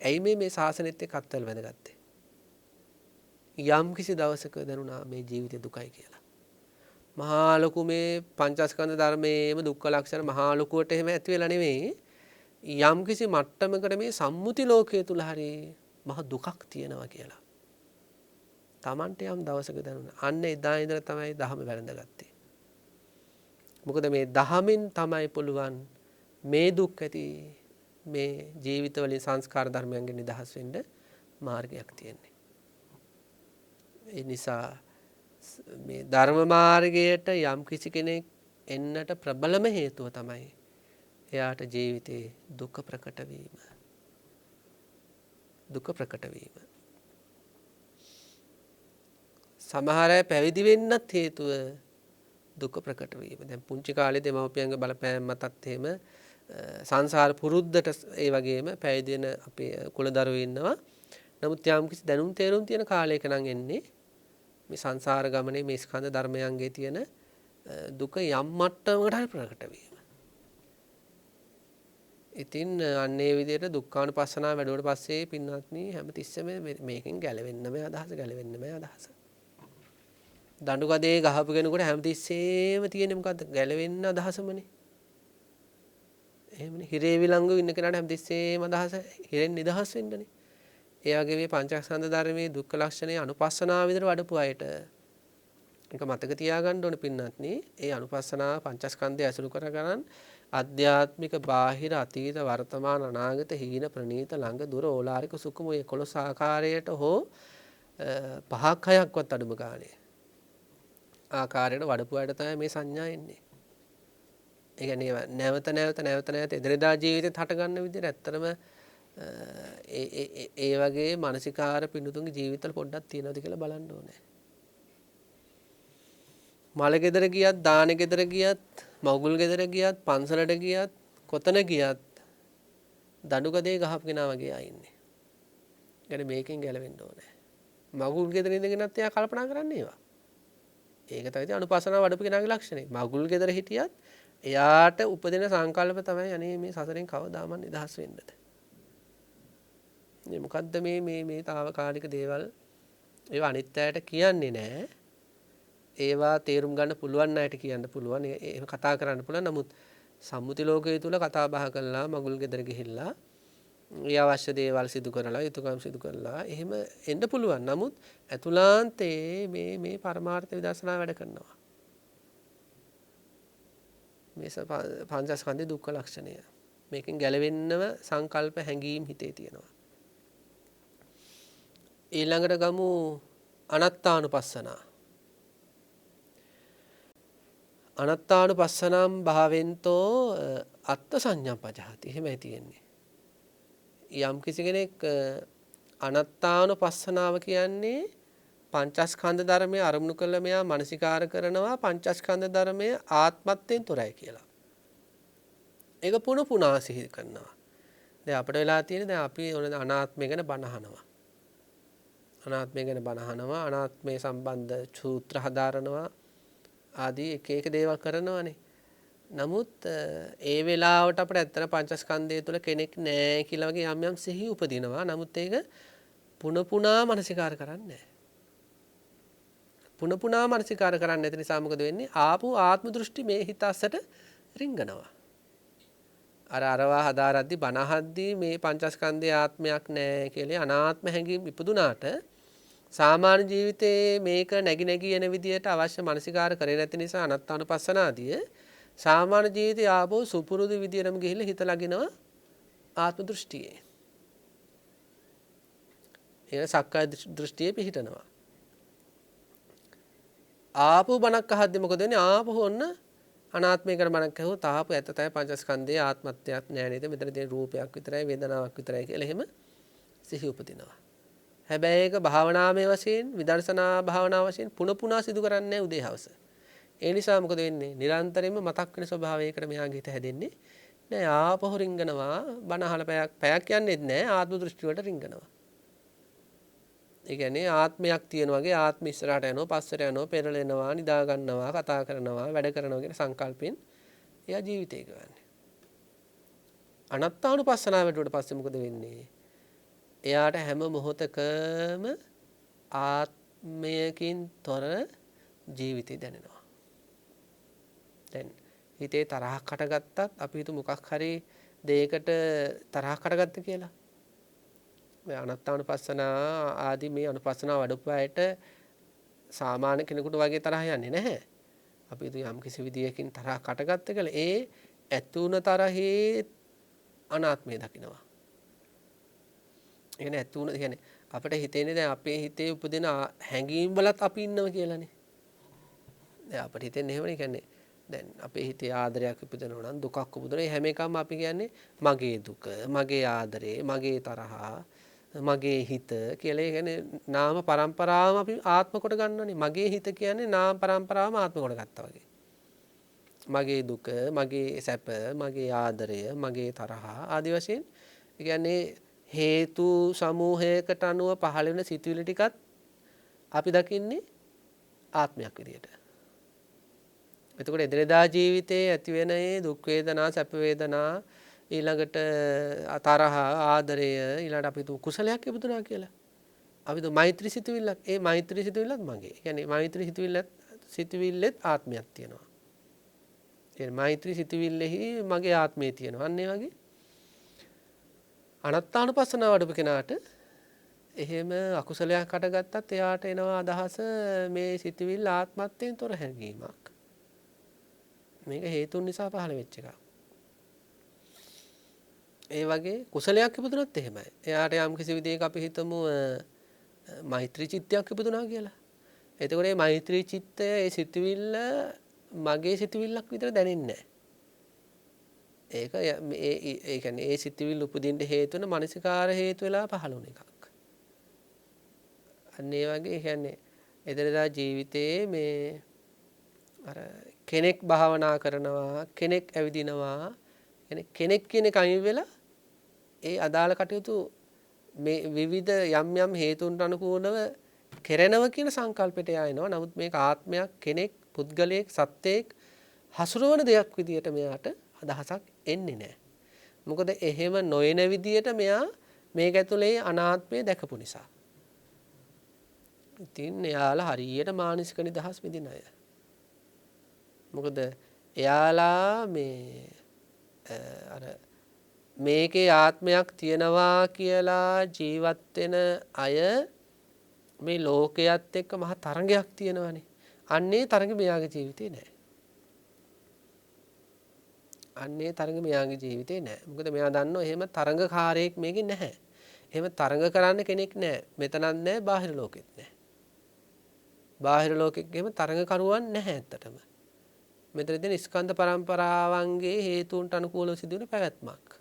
ඇයි මේ ශාසනෙත් එක්ක අත්වල වැදගත්තේ? යම් කිසි දවසක දැනුණා මේ ජීවිතේ දුකයි කියලා. මහා ලොකු මේ පංචස්කන්ධ ධර්මයේම දුක්ඛ ලක්ෂණ මහා ලොකුවට එහෙම ඇති වෙලා නෙවෙයි. යම් කිසි මට්ටමකට මේ සම්මුති ලෝකයේ තුල හරි මහ දුකක් තියෙනවා කියලා. Tamante යම් දවසක දැනුණා. අන්න එදා ඉඳලා තමයි ධහම වැළඳගත්තේ. මොකද මේ ධහමෙන් තමයි පුළුවන් මේ දුක් ඇති මේ ජීවිතවලින් සංස්කාර ධර්මයන්ගෙන් නිදහස් වෙන්න මාර්ගයක් තියෙන්නේ. ඒ නිසා මේ ධර්ම මාර්ගයට යම් කිසි කෙනෙක් එන්නට ප්‍රබලම හේතුව තමයි එයාට ජීවිතේ දුක ප්‍රකට වීම. සමහර අය පැවිදි වෙන්නත් හේතුව දුක ප්‍රකට වීම. දැන් පුංචි කාලේ දෙමව්පියන්ගේ බලපෑම මතත් එහෙම සංසාර පුරුද්දට ඒ වගේම පැවිදි වෙන අපේ කුලදරුවෝ ඉන්නවා. නමුත් යම්කිසි දැනුම් තේරුම් තියෙන කාලයක නම් එන්නේ මේ සංසාර ගමනේ මේ ස්කන්ධ ධර්මයන්ගේ තියෙන දුක යම් මට්ටමකට හරි ප්‍රකට වීම. ඉතින් අන්නේ විදිහට දුක්ඛානුපස්සනාව වැඩුවට පස්සේ පින්වත්නි හැමතිස්සෙම මේකෙන් ගැලවෙන්නම අදහස. දඬුකඩේ ගහපු කෙනෙකුට හැමතිස්සෙම තියෙන්නේ මොකද්ද? ගැලවෙන්න අදහසමනේ. එහෙමනේ. හිරේ විලංගු ඉන්න කෙනාට හැමතිස්සෙම අදහස හිරෙන් නිදහස් වෙන්නනේ. ඒ වගේ මේ පංචස්කන්ධ ධර්මයේ දුක්ඛ ලක්ෂණේ අනුපස්සනාව විතර වඩපු අයට ඒක මතක තියාගන්න ඕනේ පින්වත්නි. ඒ අනුපස්සනාව පංචස්කන්ධය ඇසුරු කරගන්න අධ්‍යාත්මික බාහිර අතීත වර්තමාන අනාගත හීන ප්‍රනීත ළඟ දුර ඕලාරික සුකුම ඔය 11 ආකාරයට හෝ 5ක් 6ක්වත් අඩුම ගානේ ආකාරයට වඩපු අයට තමයි මේ සංඥා එන්නේ. ඒ කියන්නේ නැවත එදිනෙදා ජීවිතේත් හට ගන්න විදිහට ඇත්තටම ඒ වගේ මානසිකාර පිණුතුන්ගේ ජීවිතවල පොඩ්ඩක් තියෙනවද කියලා බලන්න ඕනේ. මල ගෙදර ගියත්, දාන ගෙදර ගියත්, මගුල් ගෙදර ගියත්, පන්සලට ගියත්, කොතන ගියත් දඬුකඩේ ගහපු කෙනා වගේ ආ ඉන්නේ. يعني මේකෙන් ගැලවෙන්න ඕනේ. මගුල් ගෙදර ඉඳගෙනත් එයා කල්පනා කරන්නේ ඒවා. ඒක තමයි අනුපස්සනාව වඩපු කෙනාගේ ලක්ෂණය. මගුල් ගෙදර හිටියත් එයාට උපදින සංකල්ප තමයි අනේ මේ සසරෙන් කවදාම නිදහස් වෙන්නද. මේ මොකද්ද මේ తాවකාලික දේවල් ඒවා අනිත් අයට කියන්නේ නැහැ. ඒවා තේරුම් ගන්න පුළුවන් අයට කියන්න පුළුවන්. එහෙම කතා කරන්න පුළුවන්. නමුත් සම්මුති ලෝකයේ තුල කතා බහ කළා මගුල් ගෙදර ගිහිල්ලා ඒ අවශ්‍ය දේවල් සිදු කරලා යුතුයකම් සිදු කරලා එහෙම එන්න පුළුවන්. නමුත් අතුලාන්තයේ මේ පරමාර්ථ විදර්ශනා වැඩ කරනවා. මේ පංචස්කන්ධේ දුක්ඛ ලක්ෂණය. මේකෙන් ගැලවෙන්නම සංකල්ප හැඟීම් හිතේ තියෙනවා. ඊළඟට ගමු අනත්තානුපස්සනා. අනත්තානුපස්සනම් භාවෙන්තෝ අත්ථ සංඥාපජහති. එහෙමයි තියෙන්නේ. යම් කිසි කෙනෙක් අනත්තානුපස්සනාව කියන්නේ පංචස්කන්ධ ධර්මයේ අරමුණු කළ මෙයා මානසිකාර කරනවා පංචස්කන්ධ ධර්මයේ ආත්මත්වයෙන් තොරයි කියලා. ඒක පුනා සිහි කරනවා. දැන් අපිට වෙලා තියෙන්නේ දැන් අපි අනාත්මය ගැන බණ අහනවා. අනාත්මය ගැන බණ අහනවා, අනාත්මය සම්බන්ධ සූත්‍ර හදාරනවා ආදී එක දේවල් කරනවානේ. නමුත් ඒ වෙලාවට අපිට ඇත්තට පංචස්කන්ධය තුළ කෙනෙක් නැහැ කියලා වගේ යම් සිහි උපදිනවා. නමුත් ඒක පුනා මානසිකාර කරන්නේ නැහැ. පුනා මානසිකාර කරන්නේ නැති නිසා මොකද වෙන්නේ? ආපු ආත්ම දෘෂ්ටි මේ හිත අස්සට රිංගනවා. අරවා හදාරද්දි බනහද්දි මේ පංචස්කන්ධයේ ආත්මයක් නැහැ කියලා අනාත්ම හැඟීම් ඉපදුනාට සාමාන්‍ය ජීවිතේ මේක නැగి යන විදියට අවශ්‍ය මානසිකාර කරේ නැති නිසා අනත්තානුපස්සනාදී සාමාන්‍ය ජීවිතය ආපහු සුපුරුදු විදියටම ගිහිල්ලා හිත ලගිනවා ආත්ම දෘෂ්ටියේ. ඒක සක්කාය දෘෂ්ටියේ පිහිටනවා. ආපහු බණක් අහද්දි මොකද වෙන්නේ? ආපහු ඔන්න අනාත්මය ගැන බණක් අහුවොත් ආපහු ඇත්ත තමයි පංචස්කන්ධයේ ආත්මත්වයක් නෑ නේද? මෙතන තියෙන රූපයක් විතරයි වේදනාවක් විතරයි කියලා එහෙම සිහි උපදිනවා. හැබැයි ඒක භාවනාමය වශයෙන් විදර්ශනා භාවනා වශයෙන් පුනා සිදු කරන්නේ උදේ හවස. ඒ නිසා මොකද වෙන්නේ? නිරන්තරයෙන්ම මතක් වෙන ස්වභාවයකට මෙයාගේ හිත හැදෙන්නේ නෑ. ආපහු රිංගනවා. බණ අහලා පැයක් යන්නේත් නෑ. ආත්ම දෘෂ්ටි වලට රිංගනවා. ඒ කියන්නේ ආත්මයක් තියෙන වගේ ආත්ම ඉස්සරහට යනවා, පස්සට යනවා, පෙරලෙනවා, නිදා ගන්නවා, කතා කරනවා, වැඩ කරනවා කියන සංකල්පෙන් එයා ජීවිතේ ගන්නේ. අනත්තානුපස්සනාව වැඩුවට පස්සේ මොකද වෙන්නේ? එයාට හැම මොහොතකම ආත්මයකින් තොර ජීවිතය දැනෙනවා. දැන් හිතේ තරහක් හටගත්තත් අපි හිත මොකක් හරි දෙයකට තරහක් හටගත්ත කියලා. අනත්තානුපස්සනා ආදී මේ අනුපස්සනාව වඩපු අයට සාමාන්‍ය කෙනෙකුට වගේ තරහ යන්නේ නැහැ. අපි යම් කිසි විදියකින් තරහක් හටගත්ත කියලා ඒ ඇතුණ තරහේ අනාත්මය දකිනවා. ඒ කියන්නේ අපිට හිතෙන්නේ දැන් අපේ හිතේ උපදින හැඟීම් වලත් අපි ඉන්නවා කියලානේ. දැන් අපිට හිතෙන්නේ එහෙමනේ. කියන්නේ දැන් අපේ හිතේ ආදරයක් උපදිනවා නම් දුකක් උපදිනවා. හැම එකම අපි කියන්නේ මගේ දුක, මගේ ආදරේ, මගේ තරහා, මගේ හිත කියලා. ඒ කියන්නේ නාම පරම්පරාවම අපි ආත්ම කොට ගන්නවනේ. මගේ හිත කියන්නේ නාම පරම්පරාවම ආත්ම කොට ගත්තා වගේ. මගේ දුක, මගේ සැප, මගේ ආදරය, මගේ තරහ ආදි වශයෙන් ඒ කියන්නේ හේතු සමූහයකට අනුව පහළ වෙන සිතුවිලි ටිකත් අපි දකින්නේ ආත්මයක් විදියට. එතකොට එදිනෙදා ජීවිතයේ ඇති වෙන ඒ දුක් වේදනා, සැප වේදනා, ඊළඟට තරහ, ආදරය, ඊළඟට අපි කුසලයක් ඉපදුනා කියලා. අපි මෛත්‍රී සිතුවිල්ලක්, ඒ මෛත්‍රී සිතුවිල්ලත් මගේ. කියන්නේ මෛත්‍රී සිතුවිල්ලෙත් ආත්මයක් තියෙනවා. ඒ මෛත්‍රී සිතුවිල්ලෙහි මගේ ආත්මය තියෙනවා. අන්න ඒ වගේ අනත්තානුපස්සනාව වඩපු කෙනාට එහෙම අකුසලයක් හටගත්තත් එයාට එනවා අදහස මේ සිතුවිල්ල ආත්මත්වයෙන් තොර හැඟීමක්. මේක හේතුන් නිසා පහළ වෙච්ච එකක්. ඒ වගේ කුසලයක් ඉපදුනත් එහෙමයි. එයාට යම් කිසි විදිහක අපි හිතමු මෛත්‍රී චිත්තයක් ඉපදුනා කියලා. එතකොට මේ මෛත්‍රී චිත්තය ඒ සිතුවිල්ල මගේ සිතුවිල්ලක් විතර දැනෙන්නේ නැහැ. ඒක ඒ කියන්නේ ඒ සිතුවිල්ල උපදින්න හේතු වෙන මානසිකාර හේතු වෙලා පහළ වුණ එකක්. අන්න ඒ වගේ කියන්නේ එදිනෙදා ජීවිතයේ මේ අර කෙනෙක් භාවනා කරනවා, කෙනෙක් ඇවිදිනවා, කෙනෙක් කියන එක අයින් වෙලා ඒ අදාළ කටයුතු මේ විවිධ යම් යම් හේතුන්ට අනුකූලව කෙරෙනව කියන සංකල්පයට යනවා. නමුත් මේක ආත්මයක්, කෙනෙක්, පුද්ගලයෙක්, සත්‍යයක් හසුරවන දෙයක් විදියට මෙයාට අදහසක් එන්නේ නැහැ. මොකද එහෙම නොයන විදියට මෙයා මේක ඇතුලේ අනාත්මය දැකපු නිසා. ඉතින් එයාලා හරියට මානසික නිදහස් විඳින අය. මොකද එයාලා මේ අර මේකේ ආත්මයක් තියෙනවා කියලා ජීවත් වෙන අය මේ ලෝකයේත් එක්ක මහ තරංගයක් තියෙනවානේ. අන්නේ තරංගෙ මෙයාගේ ජීවිතේ නැහැ. අන්නේ තරංගෙ මෙයාගේ ජීවිතේ නැහැ. මොකද මෙයා දන්නවා එහෙම තරංගකාරයෙක් මේකේ නැහැ. එහෙම තරංග කරන්න කෙනෙක් නැහැ. මෙතනත් නැහැ, බාහිර ලෝකෙත් නැහැ. බාහිර ලෝකෙක එහෙම තරංගකරුවන් නැහැ ඇත්තටම. මෙතන තියෙන ස්කන්ධ පරම්පරාවන්ගේ හේතුන්ට අනුකූලව සිදුවෙන පැවැත්මක්.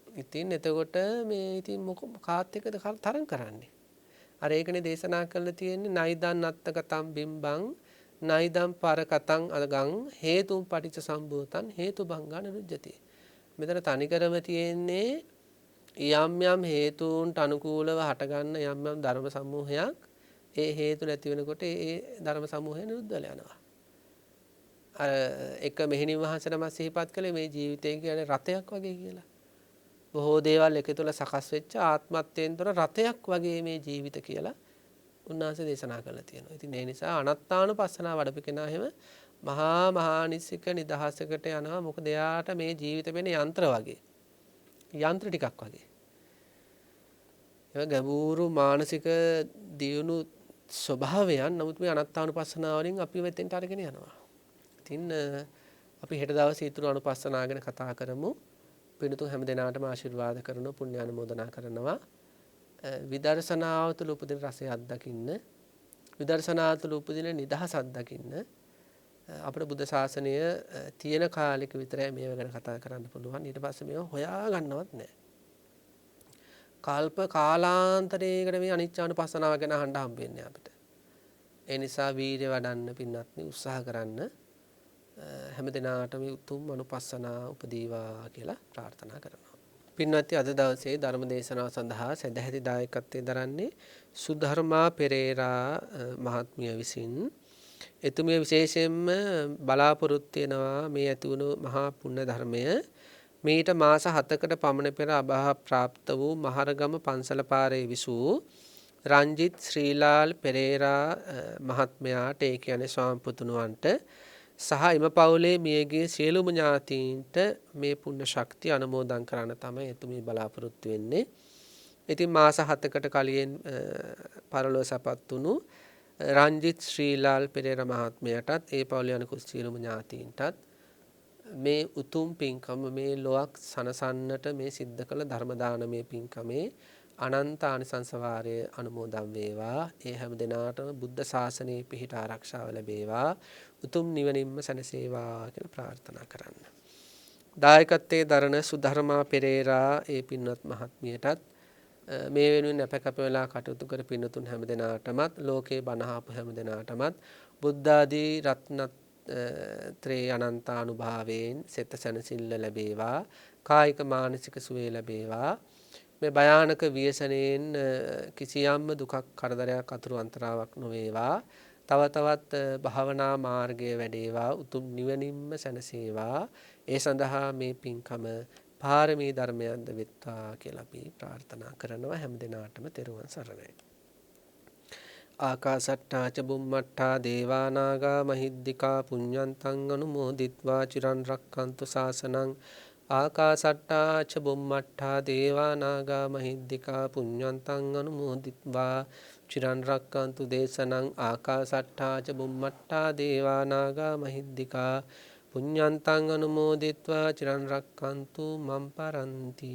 ඉතින් එතකොට මේ ඉතින් කාත් එක්කද තරංග කරන්නේ? අර ඒකනේ දේශනා කරලා තියෙන්නේ නයිදන් අත්තකතම් බිම්බං නයිදම් පරකතං අගං හේතුම් පටිච්ච සම්භූතං හේතුබංගා නිරුජ්ජති. මෙතන තනිකරම තියෙන්නේ යම් යම් හේතුන්ට අනුකූලව හටගන්න යම් යම් ධර්ම සමූහයක්. ඒ හේතු නැති වෙනකොට ඒ ධර්ම සමූහය නිරුද්ධ වෙලා යනවා. අර එක මෙහෙණින් වහන්සේ නම සිහිපත් කළේ මේ ජීවිතය කියන්නේ රතයක් වගේ කියලා. බොහෝ දේවල් එකතුල සකස් වෙච්ච ආත්මත්වයෙන් තොර රතයක් වගේ මේ ජීවිත කියලා උන්වහන්සේ දේශනා කරලා තියෙනවා. ඉතින් ඒ නිසා අනත්තානුපස්සනාව වඩපු කෙනා එහෙම මහා මහානිසික නිදහසකට යනවා. මොකද එයාට මේ ජීවිත වෙන්නේ යන්ත්‍ර වගේ. යන්ත්‍ර ටිකක් වගේ. ඒක ගැඹුරු මානසික දියුණු ස්වභාවයන්. නමුත් මේ අනත්තානුපස්සනාවලින් අපි මෙතෙන්ට අරගෙන යනවා. ඉතින් අපි හෙට දවසේ ඊතුරු අනුපස්සනාව ගැන කතා කරමු. පින්තුන් හැම දිනාටම ආශිර්වාද කරනවා, පුණ්‍ය අනුමෝදනා කරනවා. විදර්ශනාව තුළ උපදින රසය අත්දකින්න, විදර්ශනාව තුළ උපදින නිදහස අත්දකින්න අපේ බුද්ධ ශාසනය තියෙන කාලෙක විතරයි මේව ගැන කතා කරන්න පුළුවන්. ඊට පස්සේ මේව හොයා ගන්නවත් නැහැ. කල්ප කාලාන්තරයකට මේ අනිච්චානුපස්සනාව ගැන අහන්න හම්බෙන්නේ අපිට. ඒ නිසා වීර්ය වඩන්න පින්වත්නි උත්සාහ කරන්න. හැම දිනාටම උතුම් අනුපස්සනාව උපදීවා කියලා ප්‍රාර්ථනා කරනවා. පින්වත්නි අද දවසේ ධර්ම දේශනාව සඳහා සදැහැති දායකත්වයෙන් දරන්නේ සුධර්මා පෙරේරා මහත්මිය විසින්. එතුමිය විශේෂයෙන්ම බලාපොරොත්තු වෙනවා මේ ඇති වුණු මහා පුණ්‍ය ධර්මය මීට මාස 7කට පමණ පෙර අභාව ප්‍රාප්ත වූ මහරගම පන්සල පාරේ විසූ රංජිත් ශ්‍රීලාල් පෙරේරා මහත්මයාට ඒ කියන්නේ ස්වාමිපුතුණුවන්ට සහ එම පවුලේ මියගිය සියලුම ඥාතීන්ට මේ පුණ්‍ය ශක්තිය අනුමෝදන් කරන්න තමයි එතුමිය බලාපොරොත්තු වෙන්නේ. ඉතින් මාස 7කට කලින් පරලොව සපත් වුණු රංජිත් ශ්‍රීලාල් පෙරේරා මහත්මයාටත් ඒ පවුලේ අනිකුත් සියලුම ඥාතීන්ටත් මේ උතුම් පින්කම මේ ලොවක් සනසන්නට මේ සිද්ධ කළ ධර්ම දානමය පින්කමේ අනන්ත ආනිසංස වාරය අනුමෝදන් වේවා. ඒ හැම දිනාටම බුද්ධ ශාසනයේ පිහිට ආරක්ෂාව ලැබේවා. උතුම් නිවනින්ම සැනසේවා කියලා ප්‍රාර්ථනා කරන්න. දායකත්වයේ දරන සුධර්මා පෙරේරා ඒ පින්වත් මහත්මියටත් මේ වෙනුවෙන් අප කැප වෙලා කටයුතු කර පින්නතුන් හැමදෙනාටමත් ලෝකේ බණහාපු හැමදෙනාටමත් බුද්ධ ආදී රත්නත්‍රේ අනන්තානුභාවයෙන් සිත සැනසෙල්ල ලැබේවා කායික මානසික සුවය ලැබේවා මේ භයානක ව්‍යසනයෙන් කිසියම්ම දුකක් කරදරයක් අතුරු අන්තරාවක් නොවේවා තව තවත් භාවනා මාර්ගයේ වැඩේවා උතුම් නිවනින්ම සැනසේවා ඒ සඳහා මේ පින්කම පාරමී ධර්මයන්ද වෙත්වා කියලා අපි ප්‍රාර්ථනා කරනවා හැම දිනාටම තෙරුවන් සරණයි. ආකාසට්ටා ච බුම්මට්ටා දේවා නාග මහිද්దికා පුඤ්ඤන්තං අනුමෝදිත්වා චිරන් රක්ඛන්තු ශාසනං ආකාසට්ටා ච බුම්මට්ටා දේවා නාග මහිද්దికා පුඤ්ඤන්තං අනුමෝදිත්වා චිරන් රක්ඛන්තු දේශනං ආකාසට්ටා ච බුම්මට්ටා දේවා නාග මහිද්దికා පුඤ්ඤන්තං අනුමෝදිත්වා චිරන් රක්ඛන්තු මම් පරන්ති.